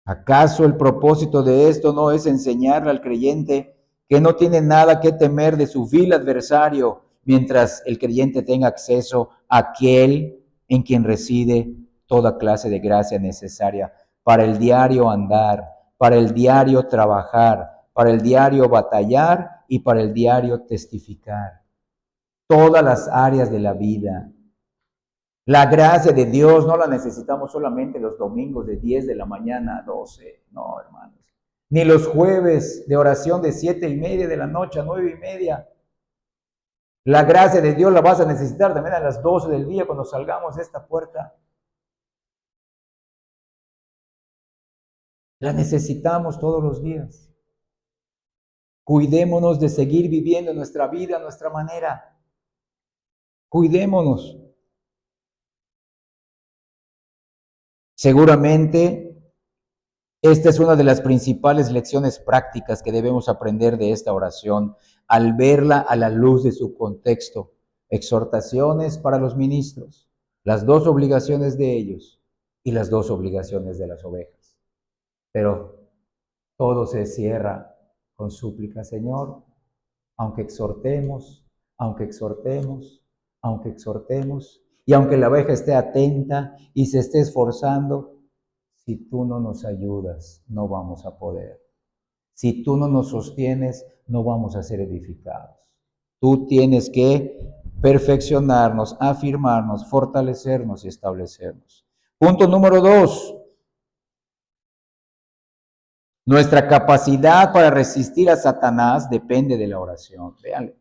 Speaker 1: ¿Acaso el propósito de esto no es enseñarle al creyente que no tiene nada que temer de su vil adversario mientras el creyente tenga acceso a aquel en quien reside toda clase de gracia necesaria para el diario andar, para el diario trabajar, para el diario batallar y para el diario testificar? Todas las áreas de la vida. La gracia de Dios no la necesitamos solamente los domingos de 10 de la mañana a 12, no, hermanos. Ni los jueves de oración de 7:30 de la noche a 9:30. La gracia de Dios la vas a necesitar también a las 12 del día cuando salgamos de esta puerta. La necesitamos todos los días. Cuidémonos de seguir viviendo nuestra vida a nuestra manera. Cuidémonos. Seguramente, esta es una de las principales lecciones prácticas que debemos aprender de esta oración al verla a la luz de su contexto. Exhortaciones para los ministros, las dos obligaciones de ellos y las dos obligaciones de las ovejas. Pero todo se cierra con súplica, Señor, aunque exhortemos, aunque exhortemos, aunque exhortemos, y aunque la oveja esté atenta y se esté esforzando, si tú no nos ayudas, no vamos a poder. Si tú no nos sostienes, no vamos a ser edificados. Tú tienes que perfeccionarnos, afirmarnos, fortalecernos y establecernos. Punto número 2. Nuestra capacidad para resistir a Satanás depende de la oración. Véanlo.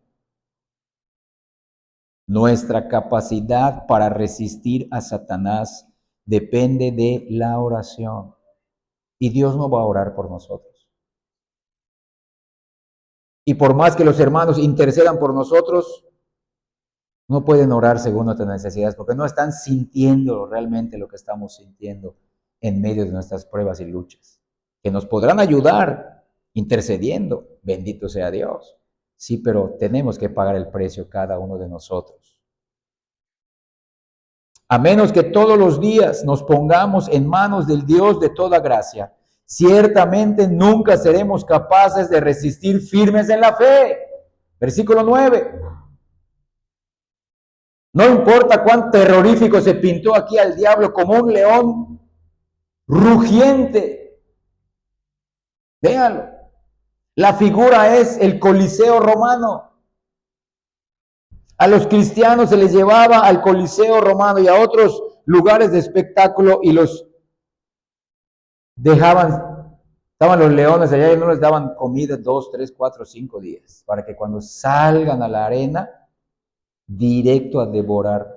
Speaker 1: Nuestra capacidad para resistir a Satanás depende de la oración. Y Dios no va a orar por nosotros. Y por más que los hermanos intercedan por nosotros, no pueden orar según nuestras necesidades, porque no están sintiendo realmente lo que estamos sintiendo en medio de nuestras pruebas y luchas. Que nos podrán ayudar intercediendo, bendito sea Dios. Sí, pero tenemos que pagar el precio cada uno de nosotros. A menos que todos los días nos pongamos en manos del Dios de toda gracia, ciertamente nunca seremos capaces de resistir firmes en la fe. Versículo 9. No importa cuán terrorífico se pintó aquí al diablo como un león rugiente. Véanlo. La figura es el Coliseo romano. A los cristianos se les llevaba al Coliseo romano y a otros lugares de espectáculo y los dejaban, estaban los leones allá y no les daban comida 2, 3, 4, 5 días, para que cuando salgan a la arena, directo a devorar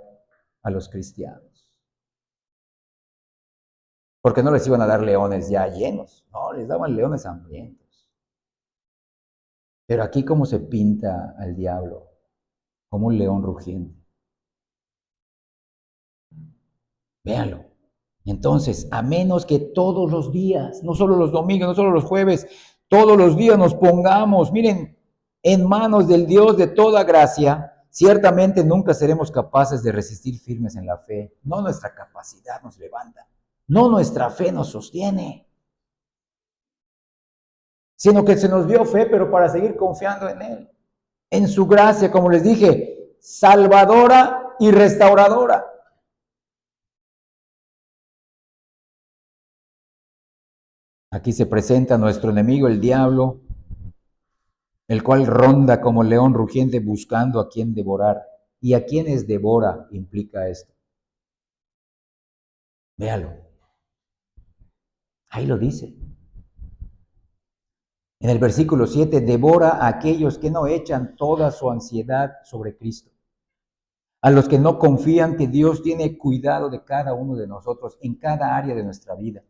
Speaker 1: a los cristianos. Porque no les iban a dar leones ya llenos, no, les daban leones hambrientos. Pero aquí cómo se pinta al diablo, como un león rugiente. Véanlo. Entonces, a menos que todos los días, no solo los domingos, no solo los jueves, todos los días nos pongamos, miren, en manos del Dios de toda gracia, ciertamente nunca seremos capaces de resistir firmes en la fe. No nuestra capacidad nos levanta, no nuestra fe nos sostiene, sino que se nos dio fe, pero para seguir confiando en Él, en su gracia, como les dije, salvadora y restauradora. Aquí se presenta nuestro enemigo, el diablo, el cual ronda como león rugiente buscando a quien devorar. ¿Y a quiénes devora implica esto? Véalo. Ahí lo dice. En el versículo 7, devora a aquellos que no echan toda su ansiedad sobre Cristo. A los que no confían que Dios tiene cuidado de cada uno de nosotros en cada área de nuestra vida.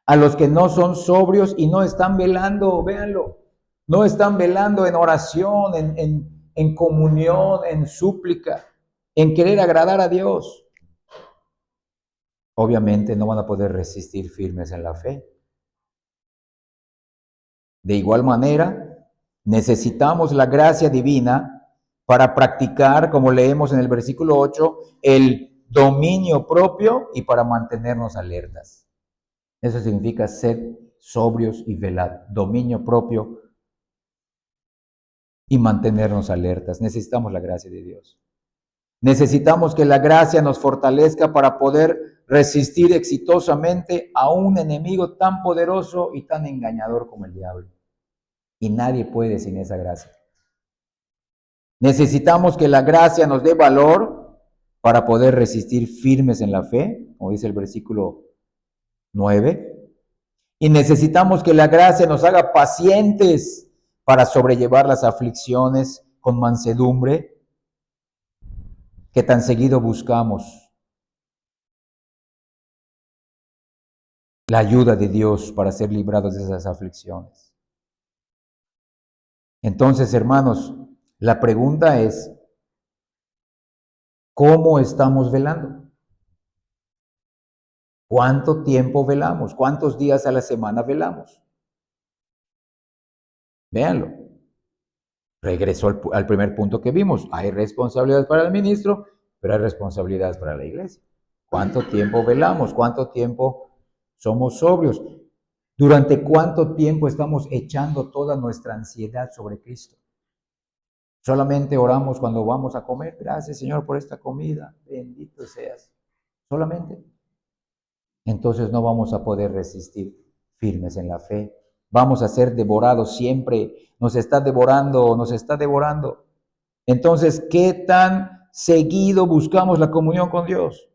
Speaker 1: A los que no son sobrios y no están velando, véanlo, no están velando en oración, en comunión, en súplica, en querer agradar a Dios. Obviamente no van a poder resistir firmes en la fe. De igual manera, necesitamos la gracia divina para practicar, como leemos en el versículo 8, el dominio propio y para mantenernos alertas. Eso significa ser sobrios y velar, dominio propio y mantenernos alertas. Necesitamos la gracia de Dios. Necesitamos que la gracia nos fortalezca para poder resistir exitosamente a un enemigo tan poderoso y tan engañador como el diablo. Y nadie puede sin esa gracia. Necesitamos que la gracia nos dé valor para poder resistir firmes en la fe, como dice el versículo 9. Y necesitamos que la gracia nos haga pacientes para sobrellevar las aflicciones con mansedumbre que tan seguido buscamos. La ayuda de Dios para ser librados de esas aflicciones. Entonces, hermanos, la pregunta es, ¿cómo estamos velando? ¿Cuánto tiempo velamos? ¿Cuántos días a la semana velamos? Véanlo. Regreso al primer punto que vimos. Hay responsabilidades para el ministro, pero hay responsabilidades para la iglesia. ¿Cuánto tiempo velamos? ¿Cuánto tiempo somos sobrios? ¿Durante cuánto tiempo estamos echando toda nuestra ansiedad sobre Cristo? Solamente oramos cuando vamos a comer. Gracias, Señor, por esta comida. Bendito seas. Solamente. Entonces no vamos a poder resistir firmes en la fe. Vamos a ser devorados siempre. Nos está devorando, nos está devorando. Entonces, ¿qué tan seguido buscamos la comunión con Dios?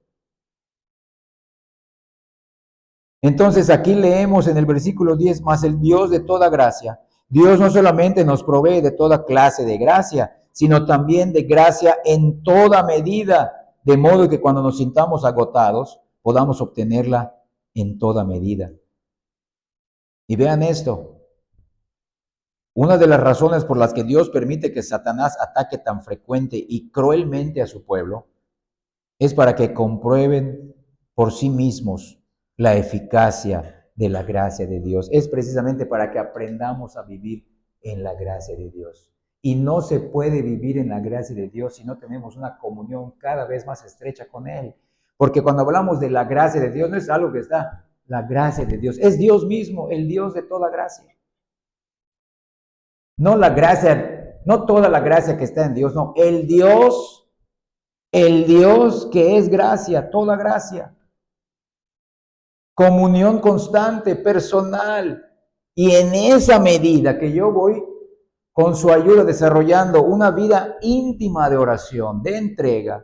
Speaker 1: Entonces aquí leemos en el versículo 10, más el Dios de toda gracia. Dios no solamente nos provee de toda clase de gracia, sino también de gracia en toda medida, de modo que cuando nos sintamos agotados, podamos obtenerla en toda medida. Y vean esto, una de las razones por las que Dios permite que Satanás ataque tan frecuente y cruelmente a su pueblo, es para que comprueben por sí mismos la eficacia de la gracia de Dios. Es precisamente para que aprendamos a vivir en la gracia de Dios. Y no se puede vivir en la gracia de Dios si no tenemos una comunión cada vez más estrecha con Él. Porque cuando hablamos de la gracia de Dios, no es algo que está, la gracia de Dios. Es Dios mismo, el Dios de toda gracia. No la gracia, no toda la gracia que está en Dios, no. El Dios que es gracia, toda gracia. Comunión constante, personal. Y en esa medida que yo voy con su ayuda desarrollando una vida íntima de oración, de entrega,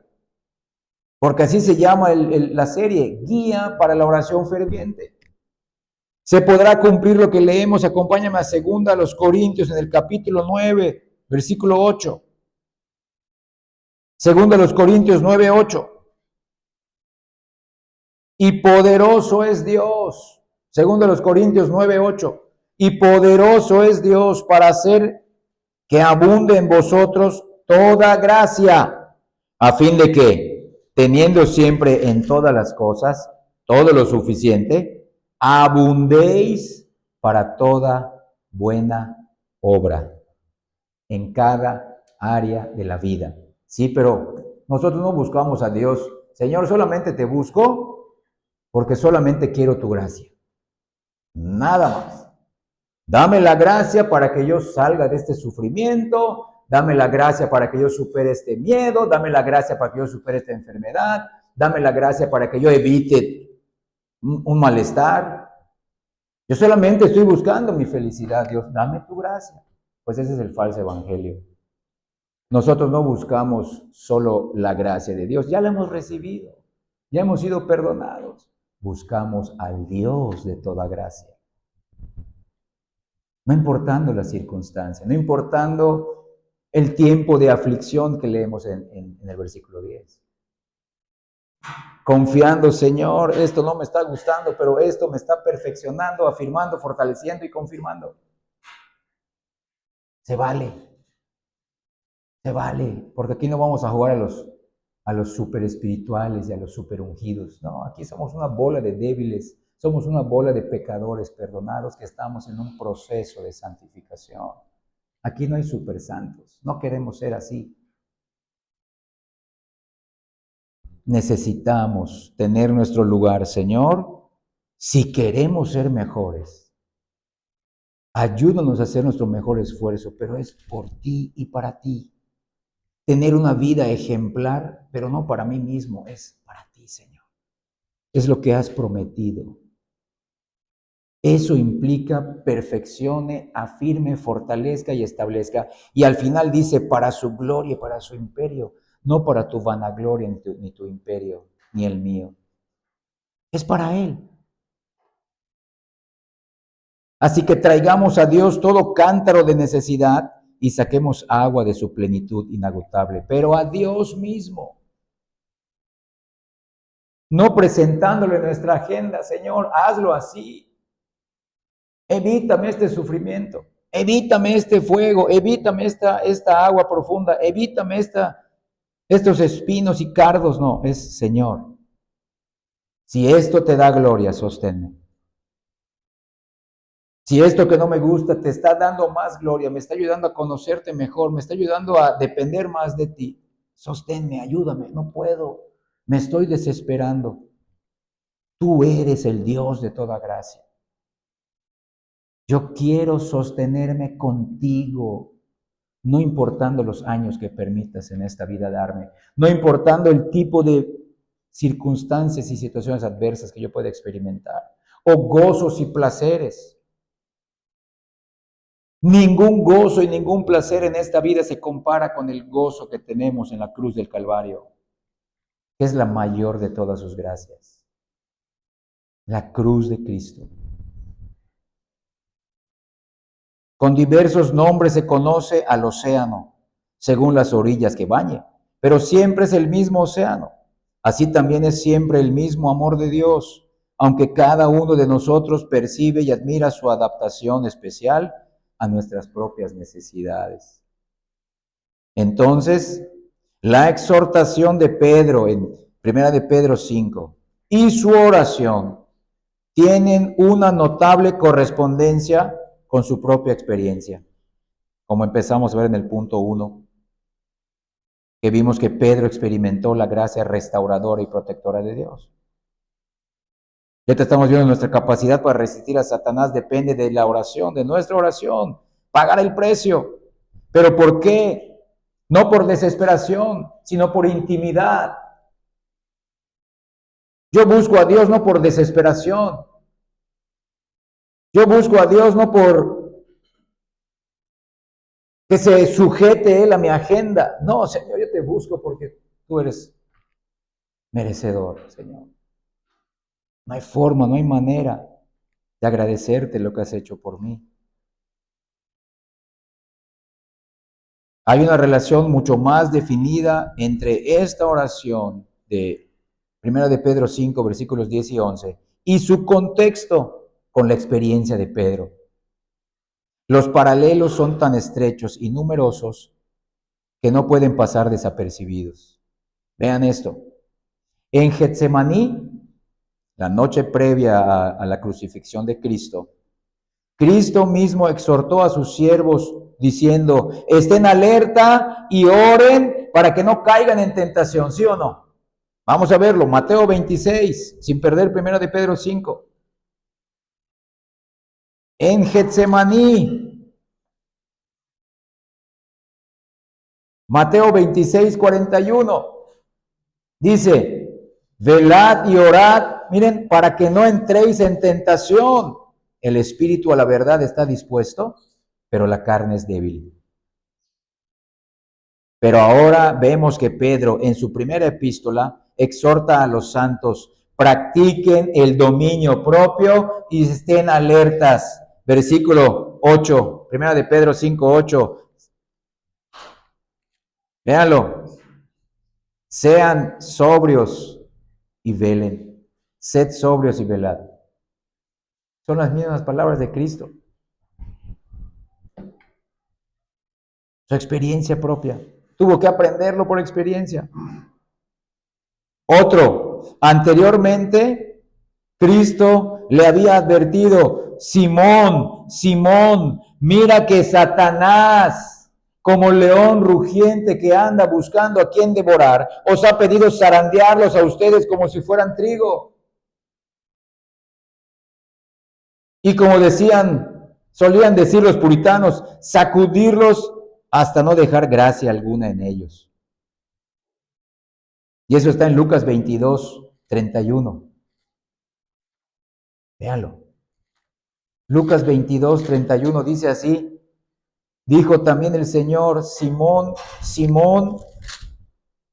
Speaker 1: porque así se llama la serie, Guía para la Oración Ferviente. Se podrá cumplir lo que leemos, acompáñame a 2 Corintios en el capítulo 9, versículo 8. 2 Corintios 9, 8. Y poderoso es Dios. 2 Corintios 9, 8. Y poderoso es Dios para hacer que abunde en vosotros toda gracia, a fin de que, teniendo siempre en todas las cosas todo lo suficiente, abundéis para toda buena obra, en cada área de la vida. Sí, pero nosotros no buscamos a Dios. Señor, solamente te busco porque solamente quiero tu gracia. Nada más. Dame la gracia para que yo salga de este sufrimiento. Dame la gracia para que yo supere este miedo. Dame la gracia para que yo supere esta enfermedad. Dame la gracia para que yo evite un malestar. Yo solamente estoy buscando mi felicidad. Dios, dame tu gracia. Pues ese es el falso evangelio. Nosotros no buscamos solo la gracia de Dios. Ya la hemos recibido. Ya hemos sido perdonados. Buscamos al Dios de toda gracia. No importando la circunstancia, no importando el tiempo de aflicción que leemos en el versículo 10. confiando, Señor, esto no me está gustando, pero esto me está perfeccionando, afirmando, fortaleciendo y confirmando. Se vale, porque aquí no vamos a jugar a los super espirituales y a los super ungidos. No, aquí somos una bola de débiles, somos una bola de pecadores perdonados que estamos en un proceso de santificación. Aquí no hay super santos, no queremos ser así. Necesitamos tener nuestro lugar, Señor, si queremos ser mejores. Ayúdanos a hacer nuestro mejor esfuerzo, pero es por ti y para ti. Tener una vida ejemplar, pero no para mí mismo, es para ti, Señor. Es lo que has prometido. Eso implica perfeccione, afirme, fortalezca y establezca. Y al final dice, para su gloria, para su imperio, no para tu vanagloria ni tu imperio, ni el mío. Es para Él. Así que traigamos a Dios todo cántaro de necesidad y saquemos agua de su plenitud inagotable, pero a Dios mismo. No presentándole nuestra agenda, Señor, hazlo así. Evítame este sufrimiento, evítame este fuego, evítame esta agua profunda, evítame estos espinos y cardos. No, es Señor. Si esto te da gloria, sosténme. Si esto que no me gusta te está dando más gloria, me está ayudando a conocerte mejor, me está ayudando a depender más de ti, sosténme, ayúdame, no puedo, me estoy desesperando. Tú eres el Dios de toda gracia. Yo quiero sostenerme contigo, no importando los años que permitas en esta vida darme, no importando el tipo de circunstancias y situaciones adversas que yo pueda experimentar, o gozos y placeres. Ningún gozo y ningún placer en esta vida se compara con el gozo que tenemos en la cruz del Calvario, que es la mayor de todas sus gracias. La cruz de Cristo. Con diversos nombres se conoce al océano, según las orillas que bañe, pero siempre es el mismo océano. Así también es siempre el mismo amor de Dios, aunque cada uno de nosotros percibe y admira su adaptación especial a nuestras propias necesidades. Entonces, la exhortación de Pedro en 1 de Pedro 5 y su oración tienen una notable correspondencia con su propia experiencia, como empezamos a ver en el punto 1, que vimos que Pedro experimentó la gracia restauradora y protectora de Dios. Ya te estamos viendo, nuestra capacidad para resistir a Satanás depende de la oración, de nuestra oración, pagar el precio. ¿Pero por qué? No por desesperación, sino por intimidad. Yo busco a Dios no por desesperación. Yo busco a Dios no por que se sujete Él a mi agenda. No, Señor, yo te busco porque tú eres merecedor, Señor. No hay forma, no hay manera de agradecerte lo que has hecho por mí. Hay una relación mucho más definida entre esta oración de 1 de Pedro 5, versículos 10 y 11, y su contexto con la experiencia de Pedro. Los paralelos son tan estrechos y numerosos que no pueden pasar desapercibidos. Vean esto. En Getsemaní, la noche previa a la crucifixión de Cristo, Cristo mismo exhortó a sus siervos diciendo, estén alerta y oren para que no caigan en tentación, ¿sí o no? Vamos a verlo, Mateo 26, sin perder 1 de Pedro 5. En Getsemaní, Mateo 26, 41, dice, velad y orad, miren, para que no entréis en tentación. El espíritu a la verdad está dispuesto, pero la carne es débil. Pero ahora vemos que Pedro en su primera epístola exhorta a los santos, practiquen el dominio propio y estén alertas. Versículo 8, 1 de Pedro 5, 8. Véanlo. Sean sobrios, y velen. Sed sobrios y velad. Son las mismas palabras de Cristo. Su experiencia propia. Tuvo que aprenderlo por experiencia. Otro, anteriormente, Cristo le había advertido: Simón, Simón, mira que Satanás, como león rugiente que anda buscando a quien devorar, os ha pedido zarandearlos a ustedes como si fueran trigo. Y como solían decir los puritanos, sacudirlos hasta no dejar gracia alguna en ellos. Y eso está en Lucas 22, 31. Véanlo. Lucas 22, 31 dice así: dijo también el Señor: Simón, Simón,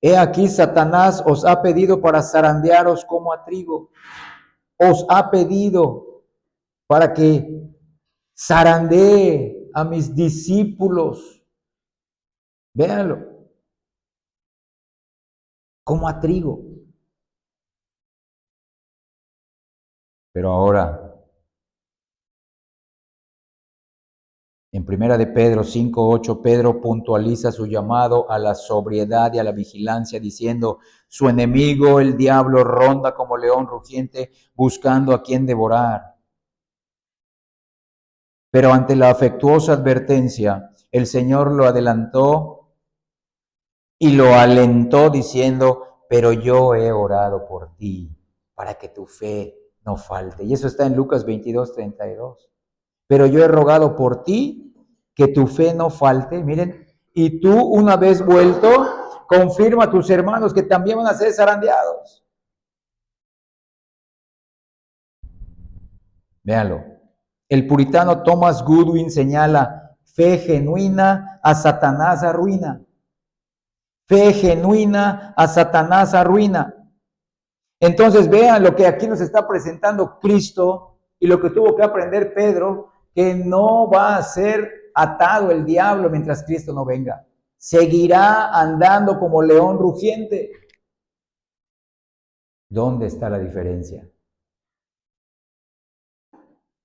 Speaker 1: he aquí Satanás os ha pedido para zarandearos como a trigo. Os ha pedido para que zarandee a mis discípulos. Véanlo. Como a trigo. Pero ahora, en Primera de Pedro 5:8, Pedro puntualiza su llamado a la sobriedad y a la vigilancia, diciendo: su enemigo, el diablo, ronda como león rugiente, buscando a quien devorar. Pero ante la afectuosa advertencia, el Señor lo adelantó y lo alentó, diciendo: pero yo he orado por ti, para que tu fe no falte. Y eso está en Lucas 22:32. Pero yo he rogado por ti, que tu fe no falte. Miren, y tú, una vez vuelto, confirma a tus hermanos que también van a ser zarandeados. Véanlo. El puritano Thomas Goodwin señala: fe genuina a Satanás arruina. Fe genuina a Satanás arruina. Entonces vean lo que aquí nos está presentando Cristo y lo que tuvo que aprender Pedro, que no va a ser atado el diablo mientras Cristo no venga. Seguirá andando como león rugiente. ¿Dónde está la diferencia?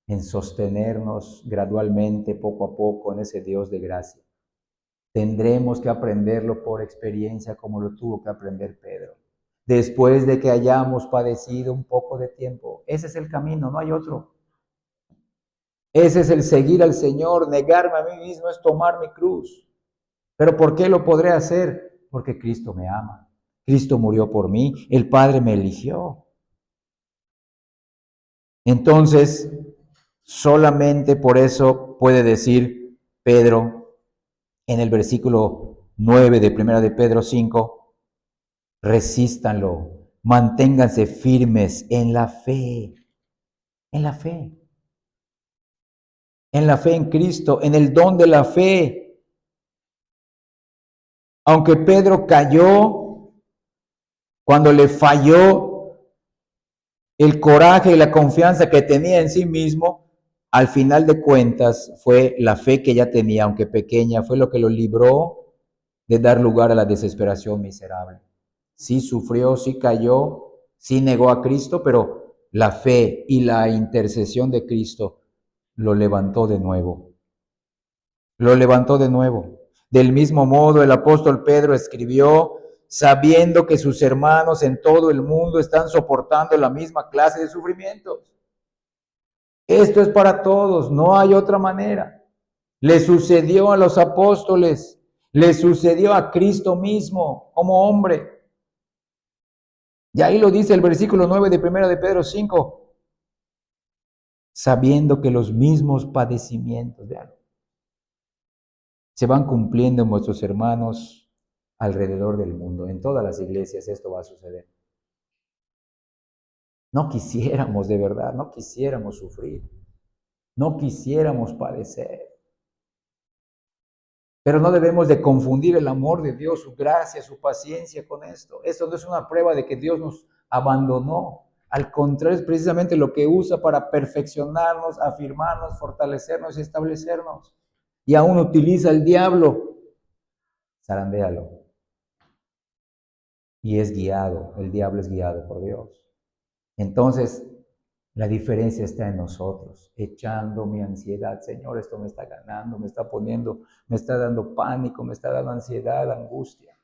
Speaker 1: En sostenernos gradualmente, poco a poco, en ese Dios de gracia. Tendremos que aprenderlo por experiencia, como lo tuvo que aprender Pedro. Después de que hayamos padecido un poco de tiempo. Ese es el camino, no hay otro. Ese es el seguir al Señor. Negarme a mí mismo es tomar mi cruz. ¿Pero por qué lo podré hacer? Porque Cristo me ama. Cristo murió por mí. El Padre me eligió. Entonces, solamente por eso puede decir Pedro en el versículo 9 de 1 de Pedro 5, resístanlo, manténganse firmes en la fe, en la fe en Cristo, en el don de la fe. Aunque Pedro cayó, cuando le falló el coraje y la confianza que tenía en sí mismo, al final de cuentas fue la fe que ya tenía, aunque pequeña, fue lo que lo libró de dar lugar a la desesperación miserable. Sí sufrió, sí cayó, sí negó a Cristo, pero la fe y la intercesión de Cristo lo levantó de nuevo. Lo levantó de nuevo. Del mismo modo, el apóstol Pedro escribió, sabiendo que sus hermanos en todo el mundo están soportando la misma clase de sufrimientos. Esto es para todos, no hay otra manera. Le sucedió a los apóstoles, le sucedió a Cristo mismo como hombre. Y ahí lo dice el versículo 9 de 1 de Pedro 5, sabiendo que los mismos padecimientos, vean, se van cumpliendo en vuestros hermanos alrededor del mundo. En todas las iglesias esto va a suceder. No quisiéramos de verdad, no quisiéramos sufrir, no quisiéramos padecer. Pero no debemos de confundir el amor de Dios, su gracia, su paciencia con esto. Esto no es una prueba de que Dios nos abandonó. Al contrario, es precisamente lo que usa para perfeccionarnos, afirmarnos, fortalecernos y establecernos. Y aún utiliza el diablo. Zarandéalo. y es guiado, el diablo es guiado por Dios. Entonces, la diferencia está en nosotros, echando mi ansiedad. Señor, esto me está ganando, me está poniendo, me está dando pánico, me está dando ansiedad, angustia.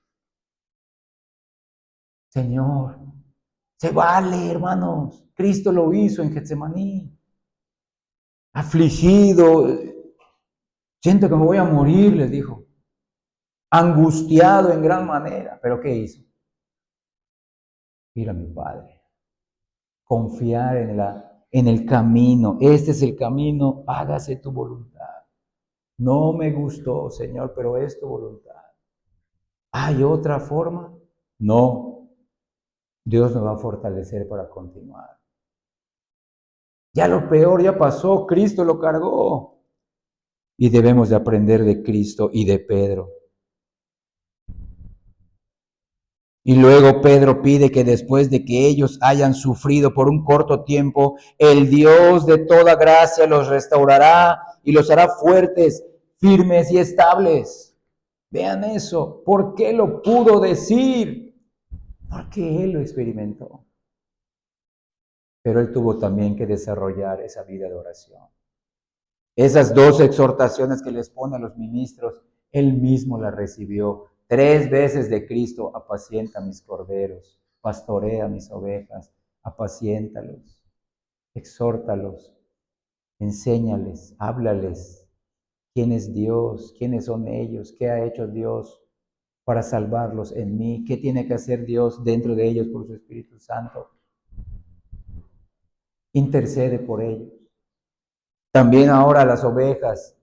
Speaker 1: Señor, se vale, hermanos. Cristo lo hizo en Getsemaní. Afligido, siento que me voy a morir, les dijo. Angustiado en gran manera. ¿Pero qué hizo? Ir a mi Padre. Confiar en el camino. Este es el camino, hágase tu voluntad. No me gustó, Señor, pero es tu voluntad. ¿Hay otra forma? No. Dios nos va a fortalecer para continuar. Ya lo peor ya pasó, Cristo lo cargó. Y debemos de aprender de Cristo y de Pedro. Y luego Pedro pide que después de que ellos hayan sufrido por un corto tiempo, el Dios de toda gracia los restaurará y los hará fuertes, firmes y estables. Vean eso. ¿Por qué lo pudo decir? Porque él lo experimentó. Pero él tuvo también que desarrollar esa vida de oración. Esas 2 exhortaciones que les pone a los ministros, él mismo las recibió 3 veces de Cristo: apacienta mis corderos, pastorea mis ovejas, apaciéntalos, exhórtalos, enséñales, háblales. ¿Quién es Dios? ¿Quiénes son ellos? ¿Qué ha hecho Dios para salvarlos en mí? ¿Qué tiene que hacer Dios dentro de ellos por su Espíritu Santo? Intercede por ellos. También ahora las ovejas,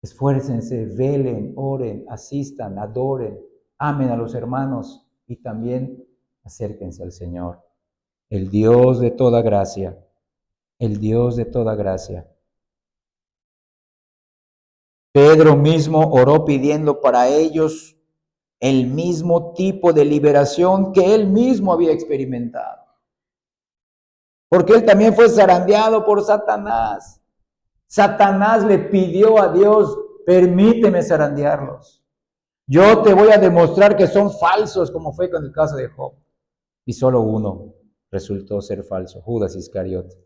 Speaker 1: esfuércense, velen, oren, asistan, adoren, amen a los hermanos y también acérquense al Señor. El Dios de toda gracia, el Dios de toda gracia. Pedro mismo oró pidiendo para ellos el mismo tipo de liberación que él mismo había experimentado. Porque él también fue zarandeado por Satanás. Satanás le pidió a Dios: permíteme zarandearlos. Yo te voy a demostrar que son falsos, como fue con el caso de Job. Y solo uno resultó ser falso, Judas Iscariote.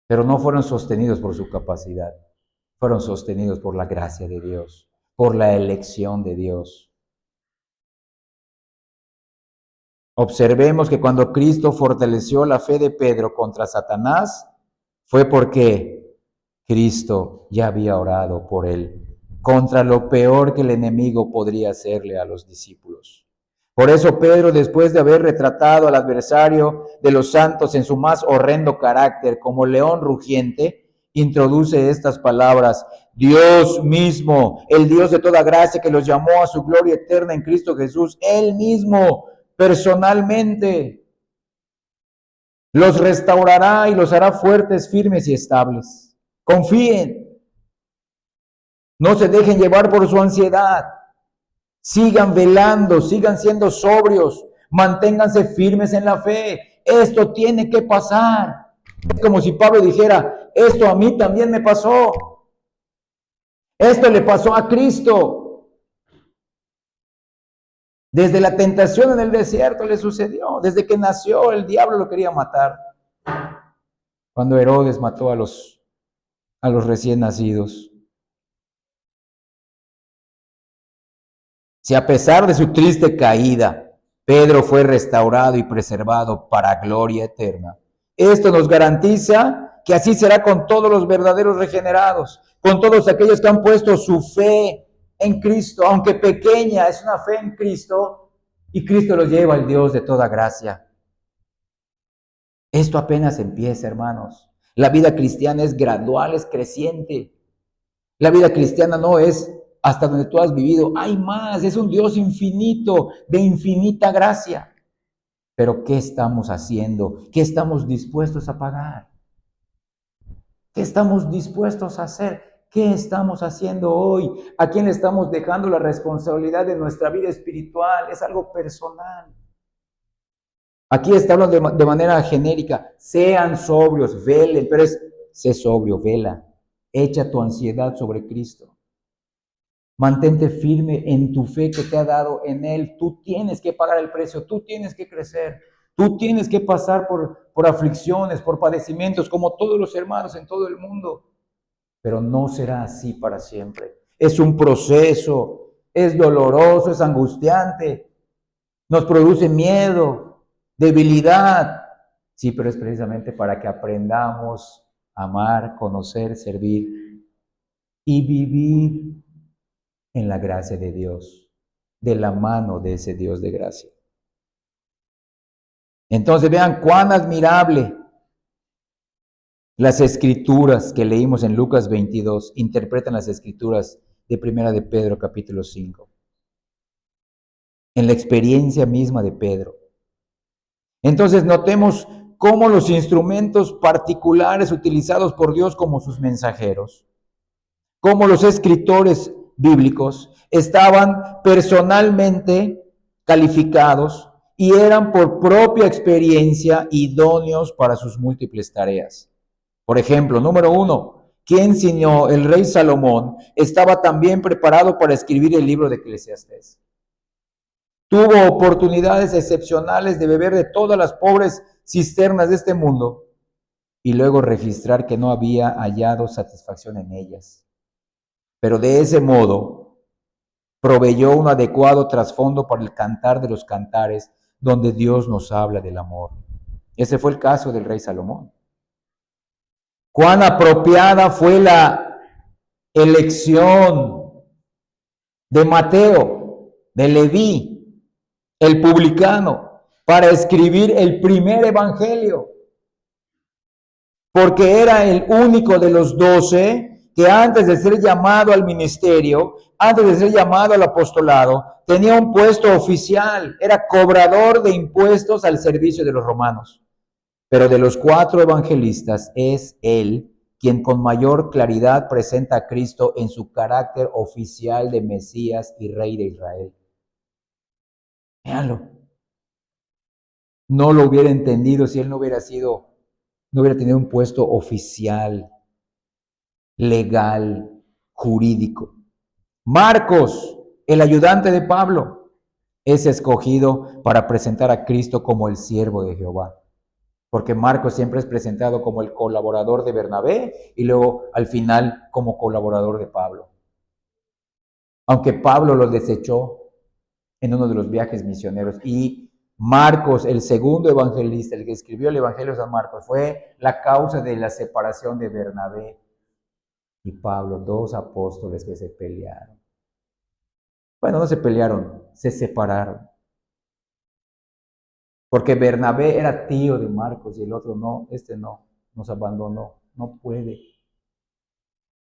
Speaker 1: Pero no fueron sostenidos por su capacidad, fueron sostenidos por la gracia de Dios, por la elección de Dios. Observemos que cuando Cristo fortaleció la fe de Pedro contra Satanás, fue porque Cristo ya había orado por él, contra lo peor que el enemigo podría hacerle a los discípulos. Por eso Pedro, después de haber retratado al adversario de los santos en su más horrendo carácter, como león rugiente, introduce estas palabras: Dios mismo, el Dios de toda gracia que los llamó a su gloria eterna en Cristo Jesús, Él mismo, personalmente, los restaurará y los hará fuertes, firmes y estables. Confíen, no se dejen llevar por su ansiedad. Sigan velando, sigan siendo sobrios, manténganse firmes en la fe. Esto tiene que pasar. Es como si Pablo dijera: esto a mí también me pasó. Esto le pasó a Cristo. Desde la tentación en el desierto le sucedió. Desde que nació, el diablo lo quería matar. Cuando Herodes mató a los recién nacidos. Si a pesar de su triste caída, Pedro fue restaurado y preservado para gloria eterna, esto nos garantiza que así será con todos los verdaderos regenerados, con todos aquellos que han puesto su fe en Cristo, aunque pequeña, es una fe en Cristo, y Cristo los lleva al Dios de toda gracia. Esto apenas empieza, hermanos. La vida cristiana es gradual, es creciente. La vida cristiana no es hasta donde tú has vivido. Hay más, es un Dios infinito, de infinita gracia. Pero ¿qué estamos haciendo? ¿Qué estamos dispuestos a pagar? ¿Qué estamos dispuestos a hacer? ¿Qué estamos haciendo hoy? ¿A quién le estamos dejando la responsabilidad de nuestra vida espiritual? Es algo personal. Aquí está hablando de manera genérica: sean sobrios, velen, pero sé sobrio, vela. Echa tu ansiedad sobre Cristo. Mantente firme en tu fe que te ha dado en Él. Tú tienes que pagar el precio, tú tienes que crecer, tú tienes que pasar por aflicciones, por padecimientos, como todos los hermanos en todo el mundo. Pero no será así para siempre. Es un proceso, es doloroso, es angustiante, nos produce miedo, debilidad. Sí, pero es precisamente para que aprendamos a amar, conocer, servir y vivir en la gracia de Dios, de la mano de ese Dios de gracia. Entonces vean cuán admirable las escrituras que leímos en Lucas 22 interpretan las escrituras de Primera de Pedro capítulo 5, en la experiencia misma de Pedro. Entonces notemos cómo los instrumentos particulares utilizados por Dios como sus mensajeros, cómo los escritores bíblicos estaban personalmente calificados y eran por propia experiencia idóneos para sus múltiples tareas. Por ejemplo, número 1, quien sino el rey Salomón estaba también preparado para escribir el libro de Eclesiastés. Tuvo oportunidades excepcionales de beber de todas las pobres cisternas de este mundo y luego registrar que no había hallado satisfacción en ellas. Pero de ese modo proveyó un adecuado trasfondo para el cantar de los cantares, donde Dios nos habla del amor. Ese fue el caso del rey Salomón. Cuán apropiada fue la elección de Mateo, de Leví, el publicano, para escribir el primer evangelio, porque era el único de los 12 que antes de ser llamado al ministerio, antes de ser llamado al apostolado, tenía un puesto oficial, era cobrador de impuestos al servicio de los romanos. Pero de los 4 evangelistas es él quien con mayor claridad presenta a Cristo en su carácter oficial de Mesías y Rey de Israel. Véanlo. No lo hubiera entendido si él no hubiera tenido un puesto oficial, legal, jurídico. Marcos, el ayudante de Pablo, es escogido para presentar a Cristo como el siervo de Jehová. Porque Marcos siempre es presentado como el colaborador de Bernabé y luego al final como colaborador de Pablo. Aunque Pablo lo desechó en uno de los viajes misioneros y Marcos, el segundo evangelista, el que escribió el Evangelio de San Marcos, fue la causa de la separación de Bernabé y Pablo, 2 apóstoles que se pelearon. Bueno, no se pelearon, se separaron. Porque Bernabé era tío de Marcos y el otro no, nos abandonó, no puede.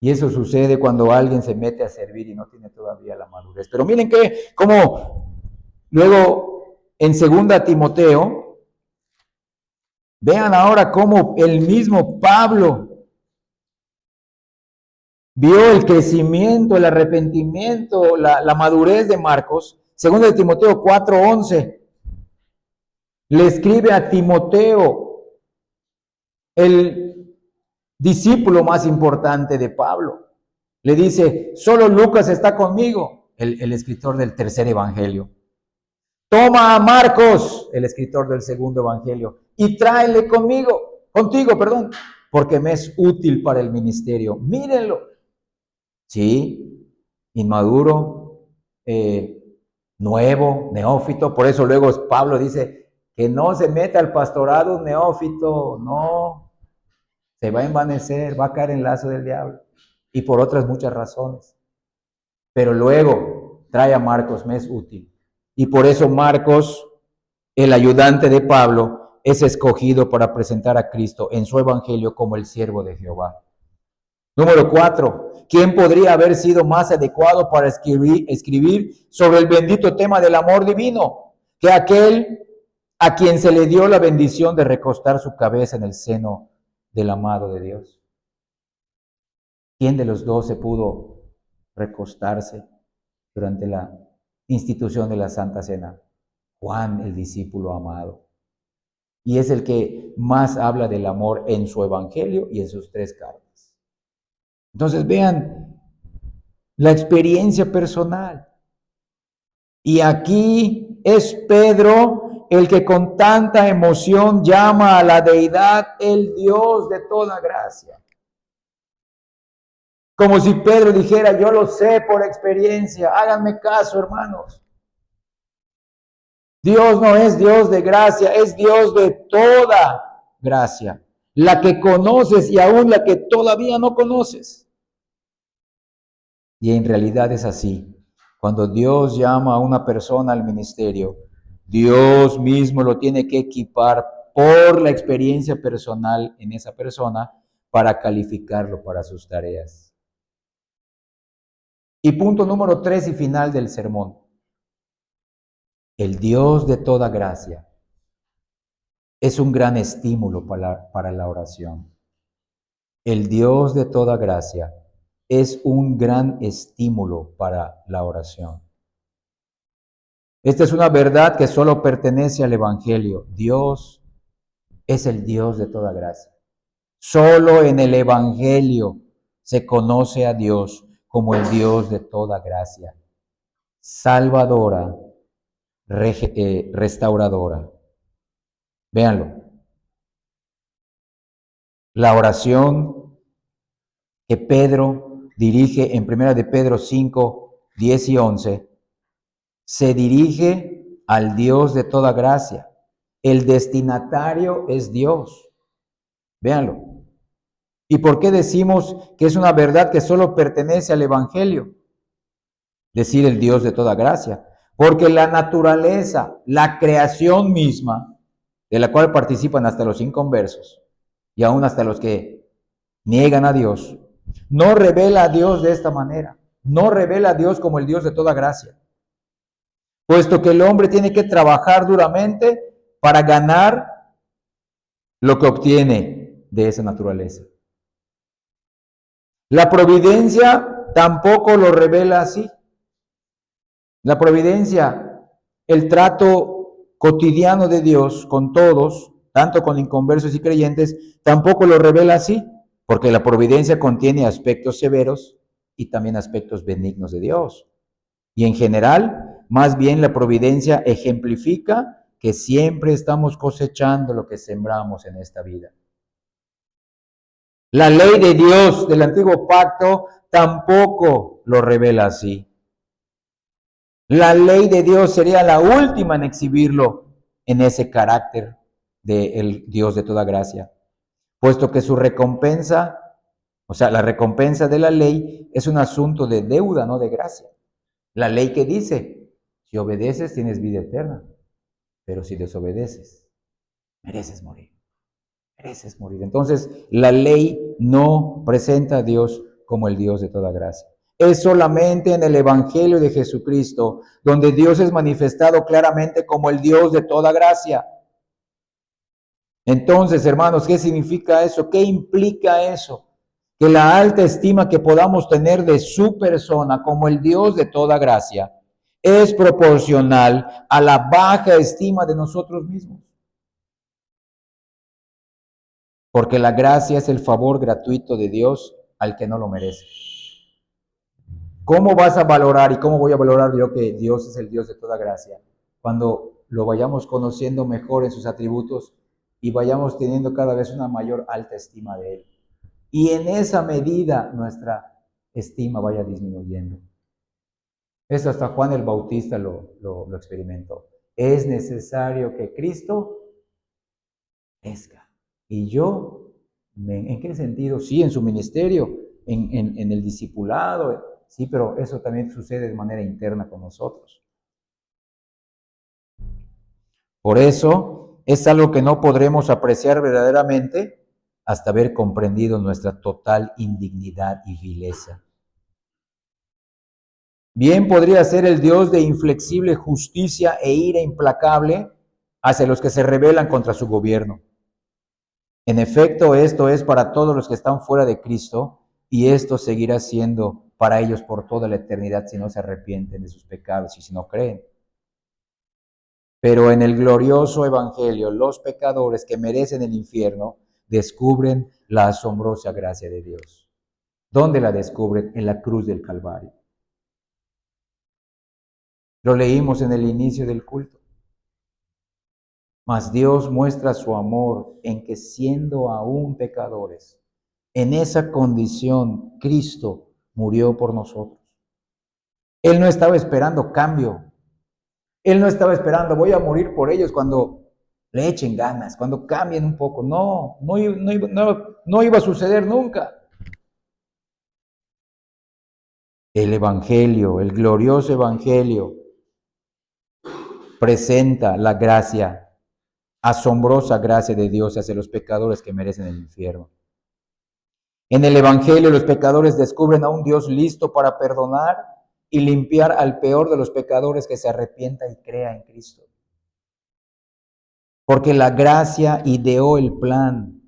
Speaker 1: Y eso sucede cuando alguien se mete a servir y no tiene todavía la madurez. Pero miren cómo luego en 2 Timoteo, vean ahora cómo el mismo Pablo vio el crecimiento, el arrepentimiento, la madurez de Marcos. 2 Timoteo 4:11. Le escribe a Timoteo, el discípulo más importante de Pablo. Le dice, solo Lucas está conmigo, el escritor del tercer evangelio. Toma a Marcos, el escritor del segundo evangelio, y tráele contigo, porque me es útil para el ministerio. Mírenlo. Sí, inmaduro, nuevo, neófito. Por eso luego Pablo dice que no se meta al pastorado un neófito, no, se va a envanecer, va a caer en el lazo del diablo. Y por otras muchas razones. Pero luego trae a Marcos, me es útil. Y por eso Marcos, el ayudante de Pablo, es escogido para presentar a Cristo en su evangelio como el siervo de Jehová. Número 4. ¿Quién podría haber sido más adecuado para escribir sobre el bendito tema del amor divino que aquel a quien se le dio la bendición de recostar su cabeza en el seno del amado de Dios? ¿Quién de los 12 pudo recostarse durante la institución de la Santa Cena? Juan, el discípulo amado. Y es el que más habla del amor en su evangelio y en sus 3 cartas. Entonces vean la experiencia personal. Y aquí es Pedro el que con tanta emoción llama a la deidad el Dios de toda gracia. Como si Pedro dijera, yo lo sé por experiencia, háganme caso, hermanos. Dios no es Dios de gracia, es Dios de toda gracia. La que conoces y aún la que todavía no conoces. Y en realidad es así. Cuando Dios llama a una persona al ministerio, Dios mismo lo tiene que equipar por la experiencia personal en esa persona para calificarlo para sus tareas. Y punto número 3 y final del sermón. El Dios de toda gracia es un gran estímulo para la oración. El Dios de toda gracia es un gran estímulo para la oración. Esta es una verdad que solo pertenece al Evangelio. Dios es el Dios de toda gracia. Solo en el Evangelio se conoce a Dios como el Dios de toda gracia, salvadora, restauradora. Véanlo. La oración que Pedro dirige en 1 de Pedro 5, 10 y 11 se dirige al Dios de toda gracia. El destinatario es Dios. Véanlo. ¿Y por qué decimos que es una verdad que solo pertenece al Evangelio? Decir el Dios de toda gracia. Porque la naturaleza, la creación misma, de la cual participan hasta los inconversos y aún hasta los que niegan a Dios, no revela a Dios de esta manera. No revela a Dios como el Dios de toda gracia. Puesto que el hombre tiene que trabajar duramente para ganar lo que obtiene de esa naturaleza. La providencia tampoco lo revela así. La providencia, el trato cotidiano de Dios con todos, tanto con inconversos y creyentes, tampoco lo revela así, porque la providencia contiene aspectos severos y también aspectos benignos de Dios. Y en general, más bien la providencia ejemplifica que siempre estamos cosechando lo que sembramos en esta vida. La ley de Dios del antiguo pacto tampoco lo revela así. La ley de Dios sería la última en exhibirlo en ese carácter del Dios de toda gracia, puesto que su recompensa, o sea, la recompensa de la ley es un asunto de deuda, no de gracia. La ley que dice, si obedeces tienes vida eterna, pero si desobedeces, mereces morir. Mereces morir. Entonces, la ley no presenta a Dios como el Dios de toda gracia. Es solamente en el Evangelio de Jesucristo donde Dios es manifestado claramente como el Dios de toda gracia. Entonces, hermanos, ¿qué significa eso? ¿Qué implica eso? Que la alta estima que podamos tener de su persona como el Dios de toda gracia es proporcional a la baja estima de nosotros mismos. Porque la gracia es el favor gratuito de Dios al que no lo merece. ¿Cómo vas a valorar y cómo voy a valorar yo que Dios es el Dios de toda gracia? Cuando lo vayamos conociendo mejor en sus atributos y vayamos teniendo cada vez una mayor alta estima de Él. Y en esa medida nuestra estima vaya disminuyendo. Eso hasta Juan el Bautista lo experimentó. Es necesario que Cristo crezca. Y yo, ¿en qué sentido? Sí, en su ministerio, en el discipulado, sí, pero eso también sucede de manera interna con nosotros. Por eso es algo que no podremos apreciar verdaderamente hasta haber comprendido nuestra total indignidad y vileza. Bien podría ser el Dios de inflexible justicia e ira implacable hacia los que se rebelan contra su gobierno. En efecto, esto es para todos los que están fuera de Cristo, y esto seguirá siendo para ellos por toda la eternidad si no se arrepienten de sus pecados y si no creen. Pero en el glorioso Evangelio, los pecadores que merecen el infierno descubren la asombrosa gracia de Dios. ¿Dónde la descubren? En la cruz del Calvario. Lo leímos en el inicio del culto. Mas Dios muestra su amor en que siendo aún pecadores, en esa condición Cristo murió por nosotros. Él no estaba esperando cambio. Él no estaba esperando, voy a morir por ellos cuando le echen ganas, cuando cambien un poco. No, no iba a suceder nunca. El Evangelio, el glorioso Evangelio, presenta la gracia, asombrosa gracia de Dios hacia los pecadores que merecen el infierno. En el Evangelio los pecadores descubren a un Dios listo para perdonar y limpiar al peor de los pecadores que se arrepienta y crea en Cristo. Porque la gracia ideó el plan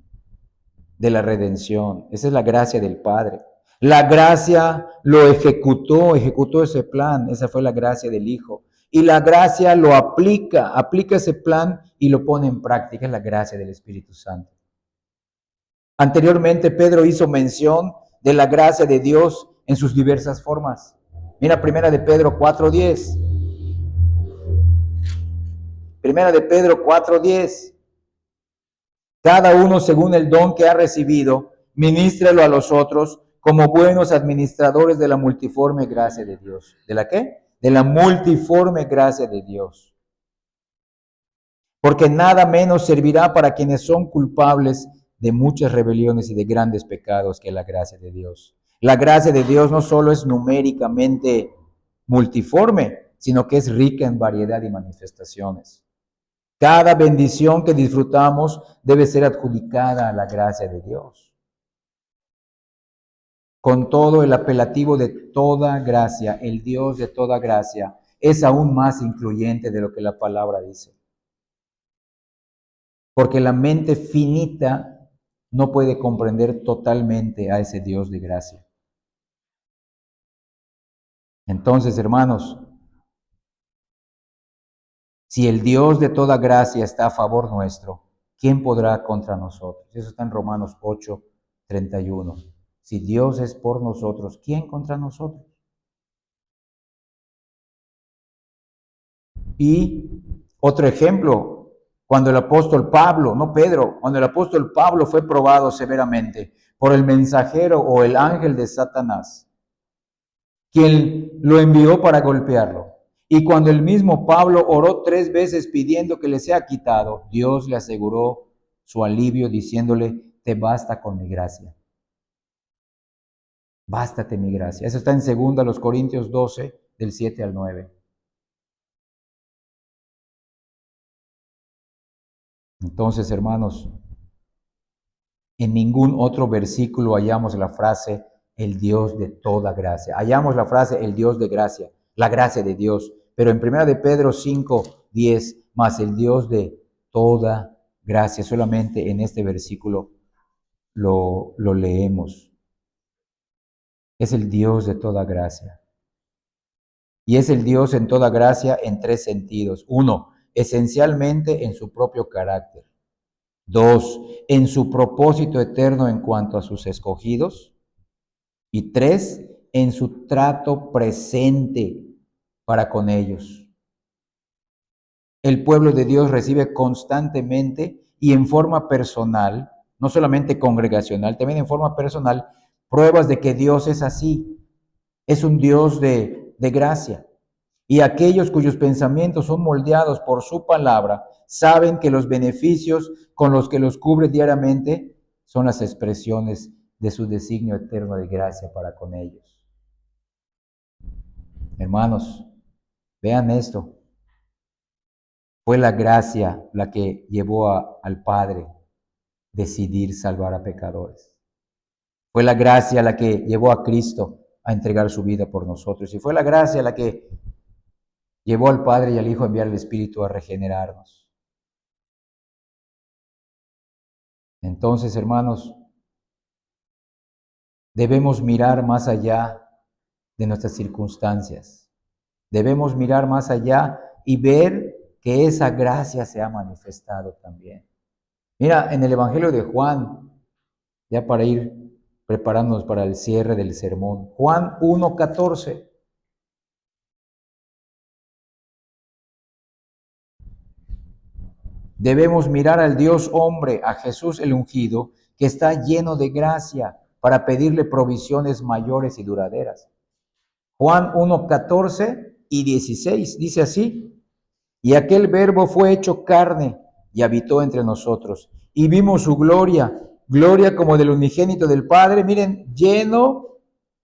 Speaker 1: de la redención. Esa es la gracia del Padre. La gracia lo ejecutó ese plan. Esa fue la gracia del Hijo. Y la gracia lo aplica ese plan y lo pone en práctica. Es la gracia del Espíritu Santo. Anteriormente Pedro hizo mención de la gracia de Dios en sus diversas formas. Mira Primera de Pedro 4:10. Primera de Pedro 4:10. Cada uno según el don que ha recibido, ministrelo a los otros como buenos administradores de la multiforme gracia de Dios. ¿De la qué? De la multiforme gracia de Dios. Porque nada menos servirá para quienes son culpables de muchas rebeliones y de grandes pecados que la gracia de Dios. La gracia de Dios no solo es numéricamente multiforme, sino que es rica en variedad y manifestaciones. Cada bendición que disfrutamos debe ser adjudicada a la gracia de Dios. Con todo, el apelativo de toda gracia, el Dios de toda gracia, es aún más incluyente de lo que la palabra dice. Porque la mente finita no puede comprender totalmente a ese Dios de gracia. Entonces, hermanos, si el Dios de toda gracia está a favor nuestro, ¿quién podrá contra nosotros? Eso está en Romanos 8:31. Si Dios es por nosotros, ¿quién contra nosotros? Y otro ejemplo, cuando el apóstol Pablo, no Pedro, cuando el apóstol Pablo fue probado severamente por el mensajero o el ángel de Satanás, quien lo envió para golpearlo. Y cuando el mismo Pablo oró 3 veces pidiendo que le sea quitado, Dios le aseguró su alivio diciéndole, te basta con mi gracia. Bástate mi gracia. Eso está en 2 Corintios 12, del 7 al 9. Entonces, hermanos, en ningún otro versículo hallamos la frase el Dios de toda gracia. Hallamos la frase el Dios de gracia, la gracia de Dios. Pero en 1 de Pedro 5:10, más el Dios de toda gracia, solamente en este versículo lo leemos. Es el Dios de toda gracia. Y es el Dios en toda gracia en 3 sentidos. 1, esencialmente en su propio carácter. 2, en su propósito eterno en cuanto a sus escogidos. Y 3, en su trato presente para con ellos. El pueblo de Dios recibe constantemente y en forma personal, no solamente congregacional, también en forma personal, pruebas de que Dios es así. Es un Dios de gracia. Y aquellos cuyos pensamientos son moldeados por su palabra, saben que los beneficios con los que los cubre diariamente son las expresiones de su designio eterno de gracia para con ellos. Hermanos, vean esto. Fue la gracia la que llevó al Padre decidir salvar a pecadores. Fue la gracia la que llevó a Cristo a entregar su vida por nosotros. Y fue la gracia la que llevó al Padre y al Hijo a enviar al Espíritu a regenerarnos. Entonces, hermanos, debemos mirar más allá de nuestras circunstancias. Debemos mirar más allá y ver que esa gracia se ha manifestado también. Mira, en el Evangelio de Juan, ya para ir preparándonos para el cierre del sermón, Juan 1:14. Debemos mirar al Dios hombre, a Jesús el ungido, que está lleno de gracia, para pedirle provisiones mayores y duraderas. Juan 1, 14 y 16 dice así: y aquel verbo fue hecho carne y habitó entre nosotros, y vimos su gloria, gloria como del unigénito del Padre, miren, lleno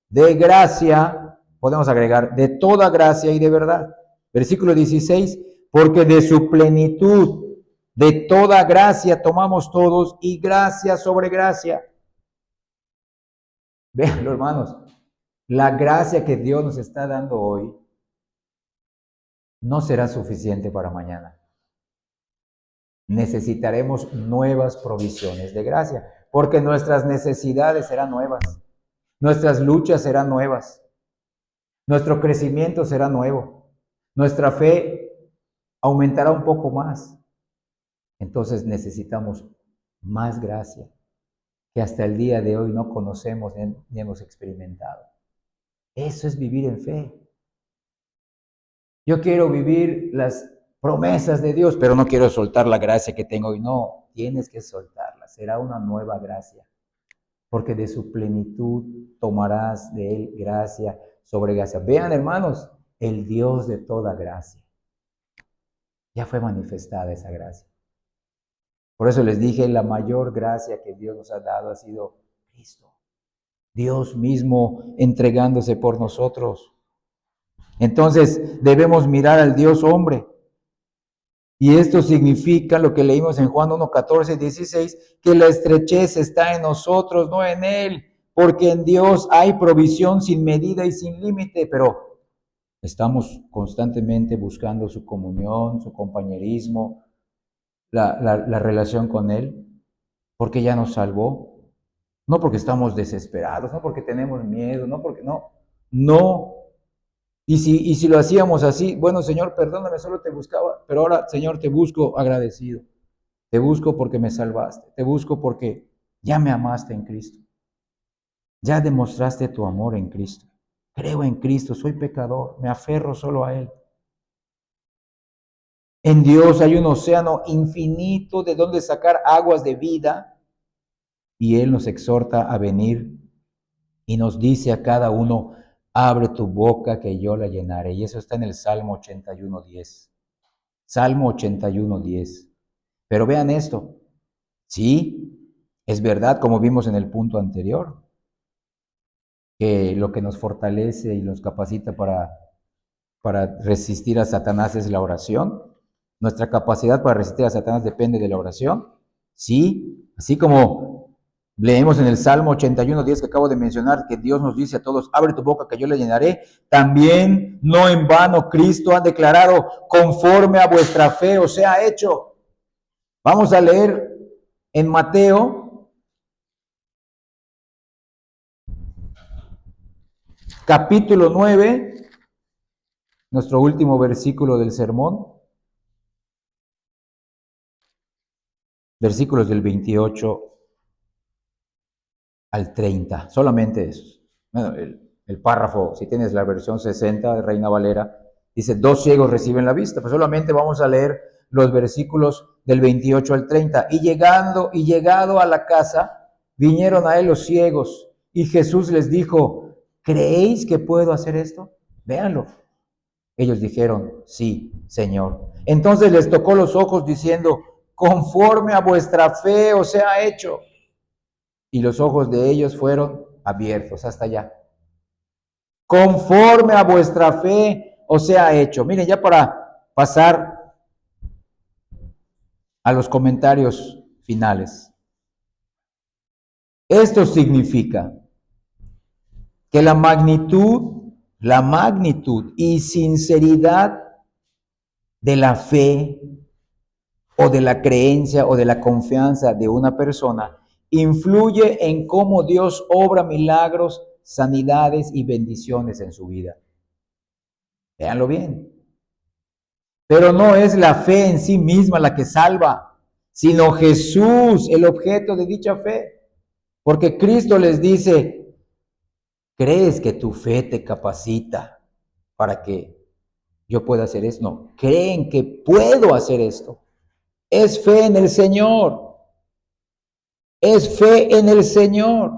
Speaker 1: de gracia, podemos agregar, de toda gracia y de verdad. Versículo 16, porque de su plenitud, de toda gracia tomamos todos, y gracia sobre gracia. Véanlo, hermanos, la gracia que Dios nos está dando hoy no será suficiente para mañana. Necesitaremos nuevas provisiones de gracia, porque nuestras necesidades serán nuevas, nuestras luchas serán nuevas, nuestro crecimiento será nuevo, nuestra fe aumentará un poco más. Entonces necesitamos más gracia que hasta el día de hoy no conocemos ni hemos experimentado. Eso es vivir en fe. Yo quiero vivir las promesas de Dios, pero no quiero soltar la gracia que tengo hoy. No, tienes que soltarla. Será una nueva gracia, porque de su plenitud tomarás de él gracia sobre gracia. Vean, hermanos, el Dios de toda gracia. Ya fue manifestada esa gracia. Por eso les dije, la mayor gracia que Dios nos ha dado ha sido Cristo. Dios mismo entregándose por nosotros. Entonces debemos mirar al Dios hombre. Y esto significa lo que leímos en Juan 1, 14 y 16, que la estrechez está en nosotros, no en Él, porque en Dios hay provisión sin medida y sin límite, pero estamos constantemente buscando su comunión, su compañerismo, la relación con Él, porque ya nos salvó, no porque estamos desesperados, no porque tenemos miedo, no porque no. Y si lo hacíamos así, bueno, Señor, perdóname, solo te buscaba, pero ahora, Señor, te busco agradecido. Te busco porque me salvaste. Te busco porque ya me amaste en Cristo. Ya demostraste tu amor en Cristo. Creo en Cristo, soy pecador, me aferro solo a Él. En Dios hay un océano infinito de donde sacar aguas de vida, y Él nos exhorta a venir y nos dice a cada uno: abre tu boca que yo la llenaré. Y eso está en el Salmo 81:10. Salmo 81:10. Pero vean esto. Sí, es verdad, como vimos en el punto anterior, que lo que nos fortalece y nos capacita para resistir a Satanás es la oración. Nuestra capacidad para resistir a Satanás depende de la oración. Sí, así como leemos en el Salmo 81:10 que acabo de mencionar, que Dios nos dice a todos: abre tu boca que yo le llenaré. También no en vano Cristo ha declarado: conforme a vuestra fe os sea hecho. Vamos a leer en Mateo, capítulo 9, nuestro último versículo del sermón, versículos del 28 al 30, solamente esos. Bueno, el párrafo, si tienes la versión 60 de Reina Valera, dice: dos ciegos reciben la vista. Pues solamente vamos a leer los versículos del 28 al 30. Y llegado a la casa, vinieron a él los ciegos, y Jesús les dijo: ¿creéis que puedo hacer esto? Véanlo. Ellos dijeron: sí, Señor. Entonces les tocó los ojos diciendo: conforme a vuestra fe os sea hecho. Y los ojos de ellos fueron abiertos hasta allá. Conforme a vuestra fe os sea hecho. Miren, ya para pasar a los comentarios finales. Esto significa que la magnitud y sinceridad de la fe o de la creencia o de la confianza de una persona influye en cómo Dios obra milagros, sanidades y bendiciones en su vida. Véanlo bien. Pero no es la fe en sí misma la que salva, sino Jesús, el objeto de dicha fe. Porque Cristo les dice: ¿crees que tu fe te capacita para que yo pueda hacer esto? No, creen que puedo hacer esto. Es fe en el Señor. Es fe en el Señor.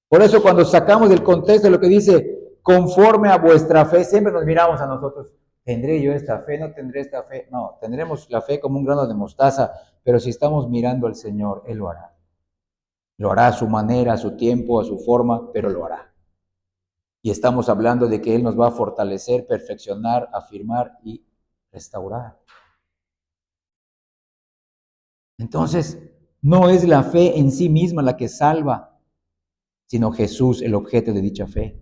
Speaker 1: Por eso cuando sacamos del contexto lo que dice, conforme a vuestra fe, siempre nos miramos a nosotros. ¿Tendré yo esta fe? ¿No tendré esta fe? No, tendremos la fe como un grano de mostaza, pero si estamos mirando al Señor, Él lo hará. Lo hará a su manera, a su tiempo, a su forma, pero lo hará. Y estamos hablando de que Él nos va a fortalecer, perfeccionar, afirmar y restaurar. Entonces, no es la fe en sí misma la que salva, sino Jesús el objeto de dicha fe.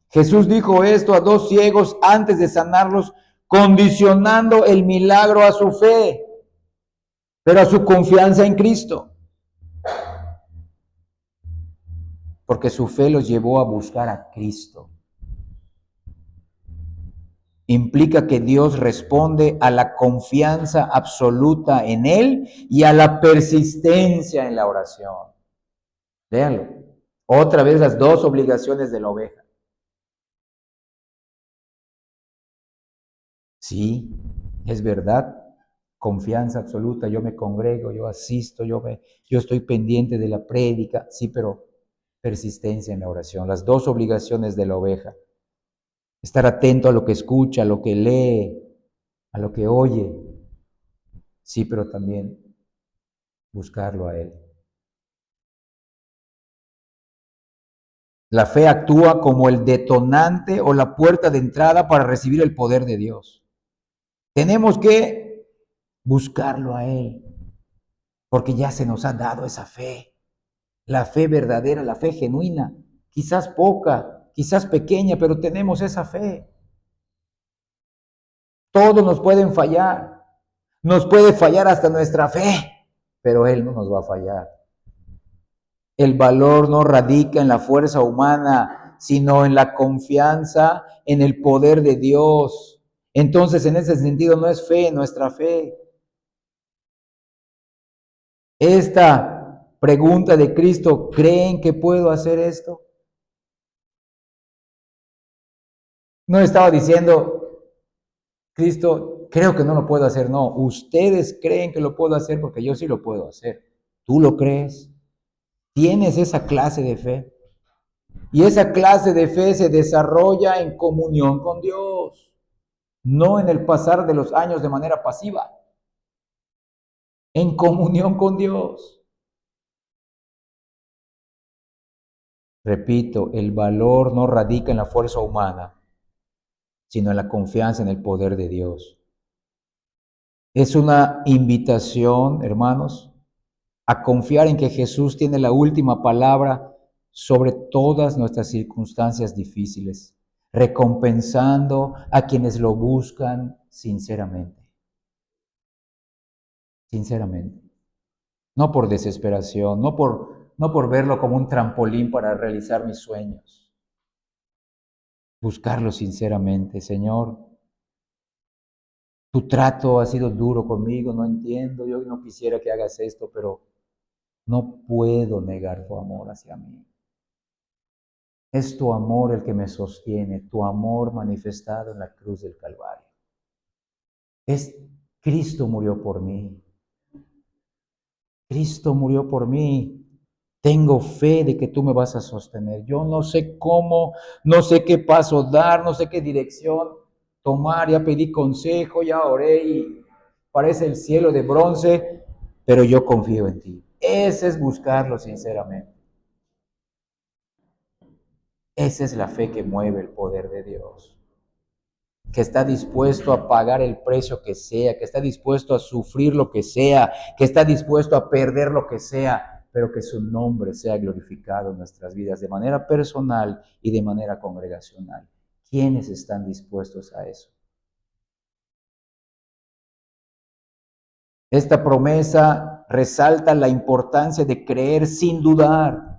Speaker 1: Jesús dijo esto a dos ciegos antes de sanarlos, condicionando el milagro a su fe, pero a su confianza en Cristo, porque su fe los llevó a buscar a Cristo. Implica que Dios responde a la confianza absoluta en Él y a la persistencia en la oración. Léanlo. Otra vez las dos obligaciones de la oveja. Sí, es verdad. Confianza absoluta, yo me congrego, yo asisto, yo estoy pendiente de la prédica, sí, pero persistencia en la oración. Las dos obligaciones de la oveja. Estar atento a lo que escucha, a lo que lee, a lo que oye. Sí, pero también buscarlo a Él. La fe actúa como el detonante o la puerta de entrada para recibir el poder de Dios. Tenemos que buscarlo a Él, porque ya se nos ha dado esa fe. La fe verdadera, la fe genuina. Quizás poca, quizás pequeña, pero tenemos esa fe. Todos nos pueden fallar. Nos puede fallar hasta nuestra fe, pero Él no nos va a fallar. El valor no radica en la fuerza humana, sino en la confianza en el poder de Dios. Entonces, en ese sentido, no es fe, nuestra fe. Esta pregunta de Cristo, ¿creen que puedo hacer esto? No estaba diciendo, Cristo, creo que no lo puedo hacer. No, ustedes creen que lo puedo hacer porque yo sí lo puedo hacer. ¿Tú lo crees? ¿Tienes esa clase de fe? Y esa clase de fe se desarrolla en comunión con Dios, no en el pasar de los años de manera pasiva, en comunión con Dios. Repito, el valor no radica en la fuerza humana, sino en la confianza en el poder de Dios. Es una invitación, hermanos, a confiar en que Jesús tiene la última palabra sobre todas nuestras circunstancias difíciles, recompensando a quienes lo buscan sinceramente. Sinceramente. No por desesperación, no por verlo como un trampolín para realizar mis sueños. Buscarlo sinceramente, Señor. Tu trato ha sido duro conmigo, no entiendo, yo no quisiera que hagas esto, pero no puedo negar tu amor hacia mí. Es tu amor el que me sostiene, tu amor manifestado en la cruz del Calvario. Es Cristo murió por mí. Cristo murió por mí. Tengo fe de que tú me vas a sostener. Yo no sé cómo, no sé qué paso dar, no sé qué dirección tomar. Ya pedí consejo, ya oré y parece el cielo de bronce, pero yo confío en ti. Ese es buscarlo sinceramente. Esa es la fe que mueve el poder de Dios, que está dispuesto a pagar el precio que sea, que está dispuesto a sufrir lo que sea, que está dispuesto a perder lo que sea, pero que su nombre sea glorificado en nuestras vidas de manera personal y de manera congregacional. ¿Quiénes están dispuestos a eso? Esta promesa resalta la importancia de creer sin dudar,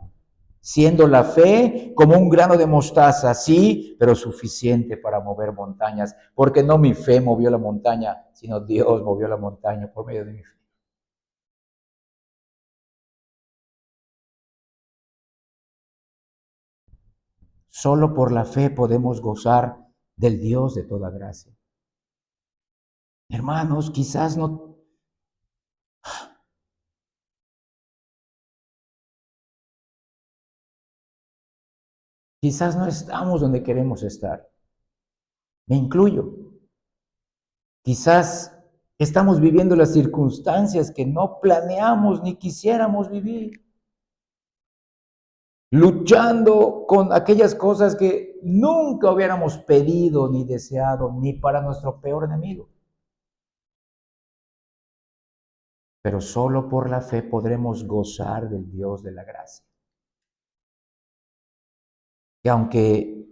Speaker 1: siendo la fe como un grano de mostaza, sí, pero suficiente para mover montañas, porque no mi fe movió la montaña, sino Dios movió la montaña por medio de mi fe. Solo por la fe podemos gozar del Dios de toda gracia. Hermanos, quizás no Quizás no estamos donde queremos estar. Me incluyo. Quizás estamos viviendo las circunstancias que no planeamos ni quisiéramos vivir. Luchando con aquellas cosas que nunca hubiéramos pedido ni deseado, ni para nuestro peor enemigo. Pero solo por la fe podremos gozar del Dios de la gracia. Que aunque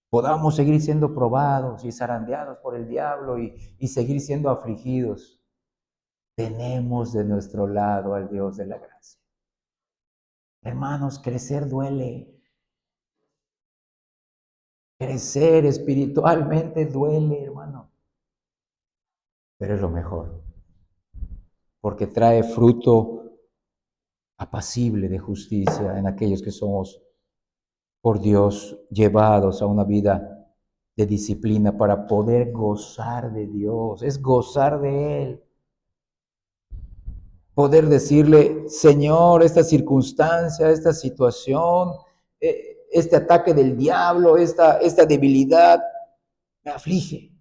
Speaker 1: podamos seguir siendo probados y zarandeados por el diablo y seguir siendo afligidos, tenemos de nuestro lado al Dios de la gracia. Hermanos, crecer duele. Crecer espiritualmente duele, hermano. Pero es lo mejor. Porque trae fruto apacible de justicia en aquellos que somos por Dios llevados a una vida de disciplina para poder gozar de Dios. Es gozar de Él. Poder decirle, Señor, esta circunstancia, esta situación, este ataque del diablo, esta debilidad, me aflige.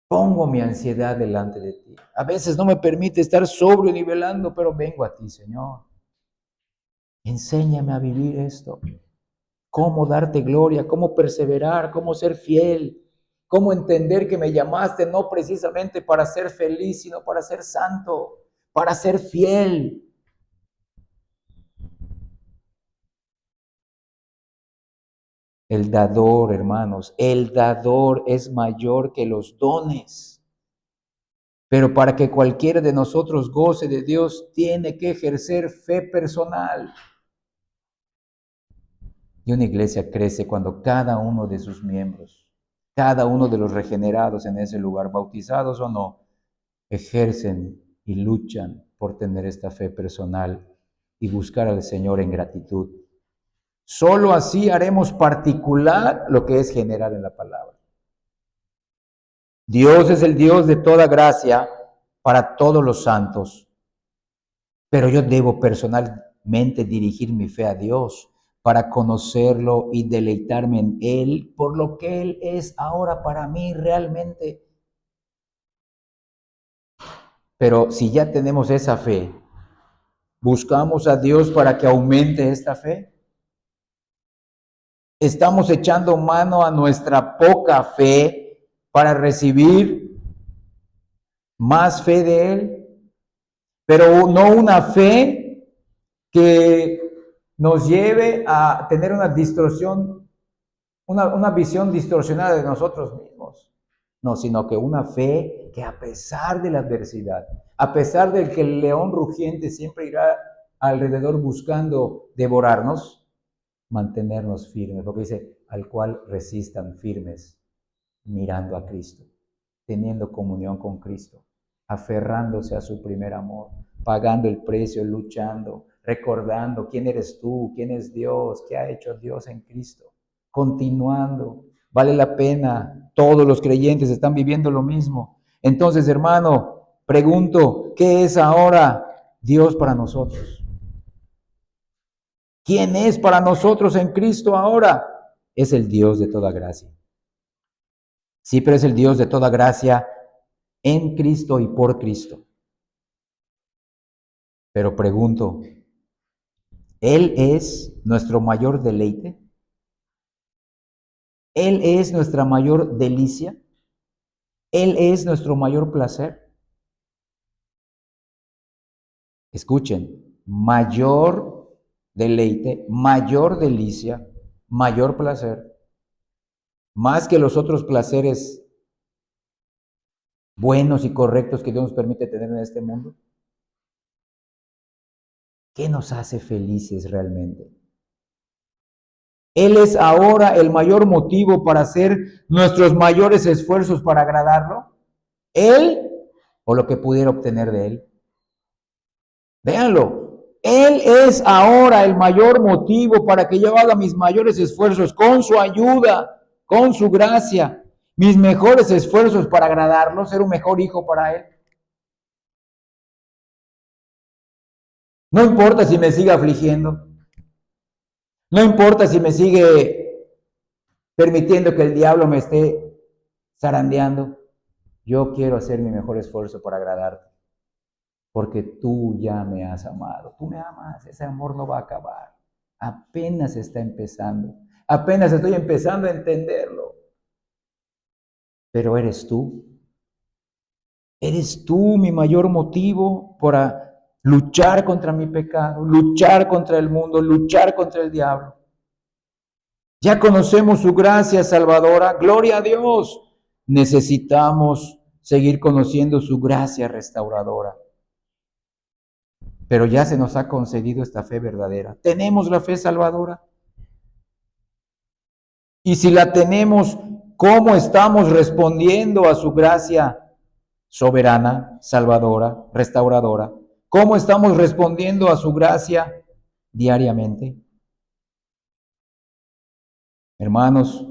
Speaker 1: Pongo mi ansiedad delante de ti. A veces no me permite estar sobrio ni velando, pero vengo a ti, Señor. Enséñame a vivir esto. Cómo darte gloria, cómo perseverar, cómo ser fiel, cómo entender que me llamaste no precisamente para ser feliz, sino para ser santo, para ser fiel. El dador, hermanos, el dador es mayor que los dones. Pero para que cualquiera de nosotros goce de Dios, tiene que ejercer fe personal. Y una iglesia crece cuando cada uno de sus miembros, cada uno de los regenerados en ese lugar, bautizados o no, ejercen y luchan por tener esta fe personal y buscar al Señor en gratitud. Solo así haremos particular lo que es general en la palabra. Dios es el Dios de toda gracia para todos los santos, pero yo debo personalmente dirigir mi fe a Dios para conocerlo y deleitarme en Él por lo que Él es ahora para mí realmente. Pero si ya tenemos esa fe, ¿buscamos a Dios para que aumente esta fe? ¿Estamos echando mano a nuestra poca fe para recibir más fe de Él? Pero no una fe que nos lleve a tener una distorsión, una visión distorsionada de nosotros mismos. No, sino que una fe que a pesar de la adversidad, a pesar de que el león rugiente siempre irá alrededor buscando devorarnos, mantenernos firmes, porque dice, al cual resistan firmes, mirando a Cristo, teniendo comunión con Cristo, aferrándose a su primer amor, pagando el precio, luchando, recordando quién eres tú, quién es Dios, qué ha hecho Dios en Cristo, continuando. Vale la pena, todos los creyentes están viviendo lo mismo. Entonces, hermano, pregunto, ¿qué es ahora Dios para nosotros? ¿Quién es para nosotros en Cristo ahora? Es el Dios de toda gracia. Sí, pero es el Dios de toda gracia en Cristo y por Cristo. Pero pregunto, ¿Él es nuestro mayor deleite? ¿Él es nuestra mayor delicia? ¿Él es nuestro mayor placer? Escuchen, mayor deleite, mayor delicia, mayor placer, más que los otros placeres buenos y correctos que Dios nos permite tener en este mundo. ¿Qué nos hace felices realmente? Él es ahora el mayor motivo para hacer nuestros mayores esfuerzos para agradarlo. Él o lo que pudiera obtener de Él. Véanlo. Él es ahora el mayor motivo para que yo haga mis mayores esfuerzos con su ayuda, con su gracia, mis mejores esfuerzos para agradarlo, ser un mejor hijo para Él. No importa si me sigue afligiendo. No importa si me sigue permitiendo que el diablo me esté zarandeando. Yo quiero hacer mi mejor esfuerzo para agradarte. Porque tú ya me has amado. Tú me amas. Ese amor no va a acabar. Apenas está empezando. Apenas estoy empezando a entenderlo. Pero eres tú. Eres tú mi mayor motivo para luchar contra mi pecado, luchar contra el mundo, luchar contra el diablo. Ya conocemos su gracia salvadora. Gloria a Dios. Necesitamos seguir conociendo su gracia restauradora. Pero ya se nos ha concedido esta fe verdadera. ¿Tenemos la fe salvadora? Y si la tenemos, ¿cómo estamos respondiendo a su gracia soberana, salvadora, restauradora? ¿Cómo estamos respondiendo a su gracia diariamente? Hermanos,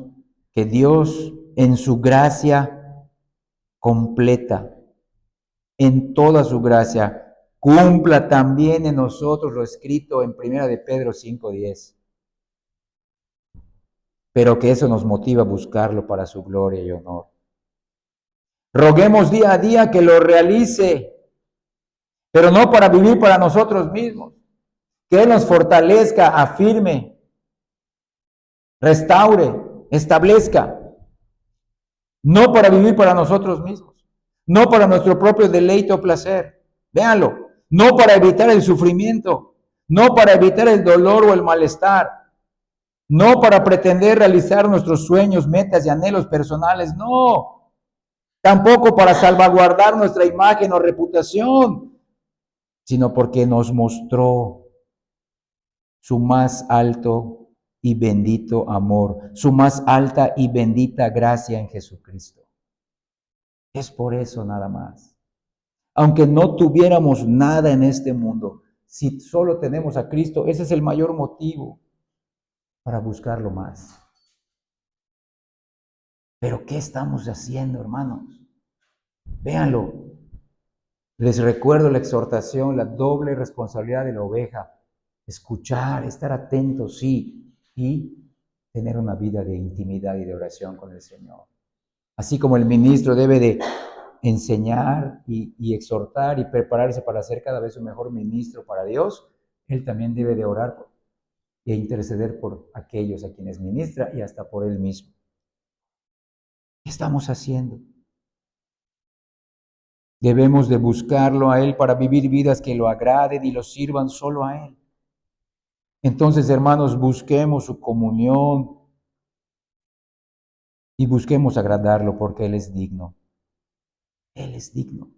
Speaker 1: que Dios en su gracia completa, en toda su gracia, cumpla también en nosotros lo escrito en 1 de Pedro 5:10. Pero que eso nos motiva a buscarlo para su gloria y honor. Roguemos día a día que lo realice, pero no para vivir para nosotros mismos. Que Él nos fortalezca, afirme, restaure, establezca. No para vivir para nosotros mismos, no para nuestro propio deleite o placer. Véanlo, no para evitar el sufrimiento, no para evitar el dolor o el malestar, no para pretender realizar nuestros sueños, metas y anhelos personales, no. Tampoco para salvaguardar nuestra imagen o reputación, sino porque nos mostró su más alto y bendito amor, su más alta y bendita gracia en Jesucristo. Es por eso nada más. Aunque no tuviéramos nada en este mundo, si solo tenemos a Cristo, ese es el mayor motivo para buscarlo más. Pero ¿qué estamos haciendo, hermanos? Véanlo. Les recuerdo la exhortación, la doble responsabilidad de la oveja. Escuchar, estar atentos, sí, y tener una vida de intimidad y de oración con el Señor. Así como el ministro debe de enseñar y exhortar y prepararse para ser cada vez un mejor ministro para Dios, él también debe de orar e interceder por aquellos a quienes ministra y hasta por él mismo. ¿Qué estamos haciendo? Debemos de buscarlo a Él para vivir vidas que lo agraden y lo sirvan solo a Él. Entonces, hermanos, busquemos su comunión y busquemos agradarlo porque Él es digno. Él es digno.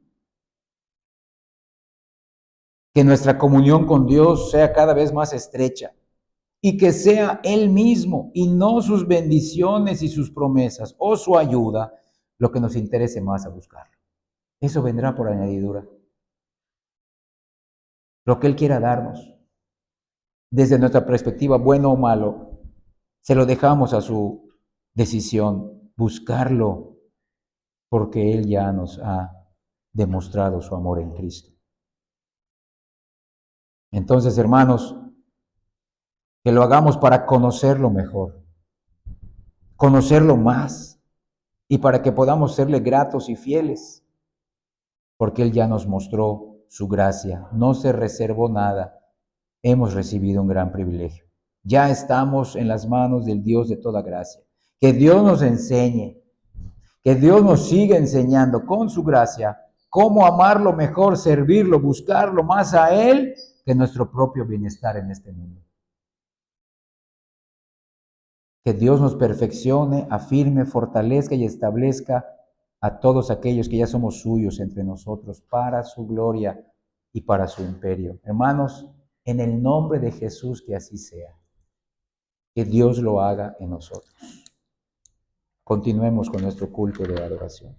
Speaker 1: Que nuestra comunión con Dios sea cada vez más estrecha y que sea Él mismo y no sus bendiciones y sus promesas o su ayuda lo que nos interese más a buscarlo. Eso vendrá por añadidura. Lo que Él quiera darnos, desde nuestra perspectiva, bueno o malo, se lo dejamos a su decisión, buscarlo, porque Él ya nos ha demostrado su amor en Cristo. Entonces, hermanos, que lo hagamos para conocerlo mejor, conocerlo más, y para que podamos serle gratos y fieles, porque Él ya nos mostró su gracia, no se reservó nada, hemos recibido un gran privilegio. Ya estamos en las manos del Dios de toda gracia. Que Dios nos enseñe, que Dios nos siga enseñando con su gracia cómo amarlo mejor, servirlo, buscarlo más a Él que nuestro propio bienestar en este mundo. Que Dios nos perfeccione, afirme, fortalezca y establezca a todos aquellos que ya somos suyos entre nosotros para su gloria y para su imperio. Hermanos, en el nombre de Jesús que así sea. Que Dios lo haga en nosotros. Continuemos con nuestro culto de adoración.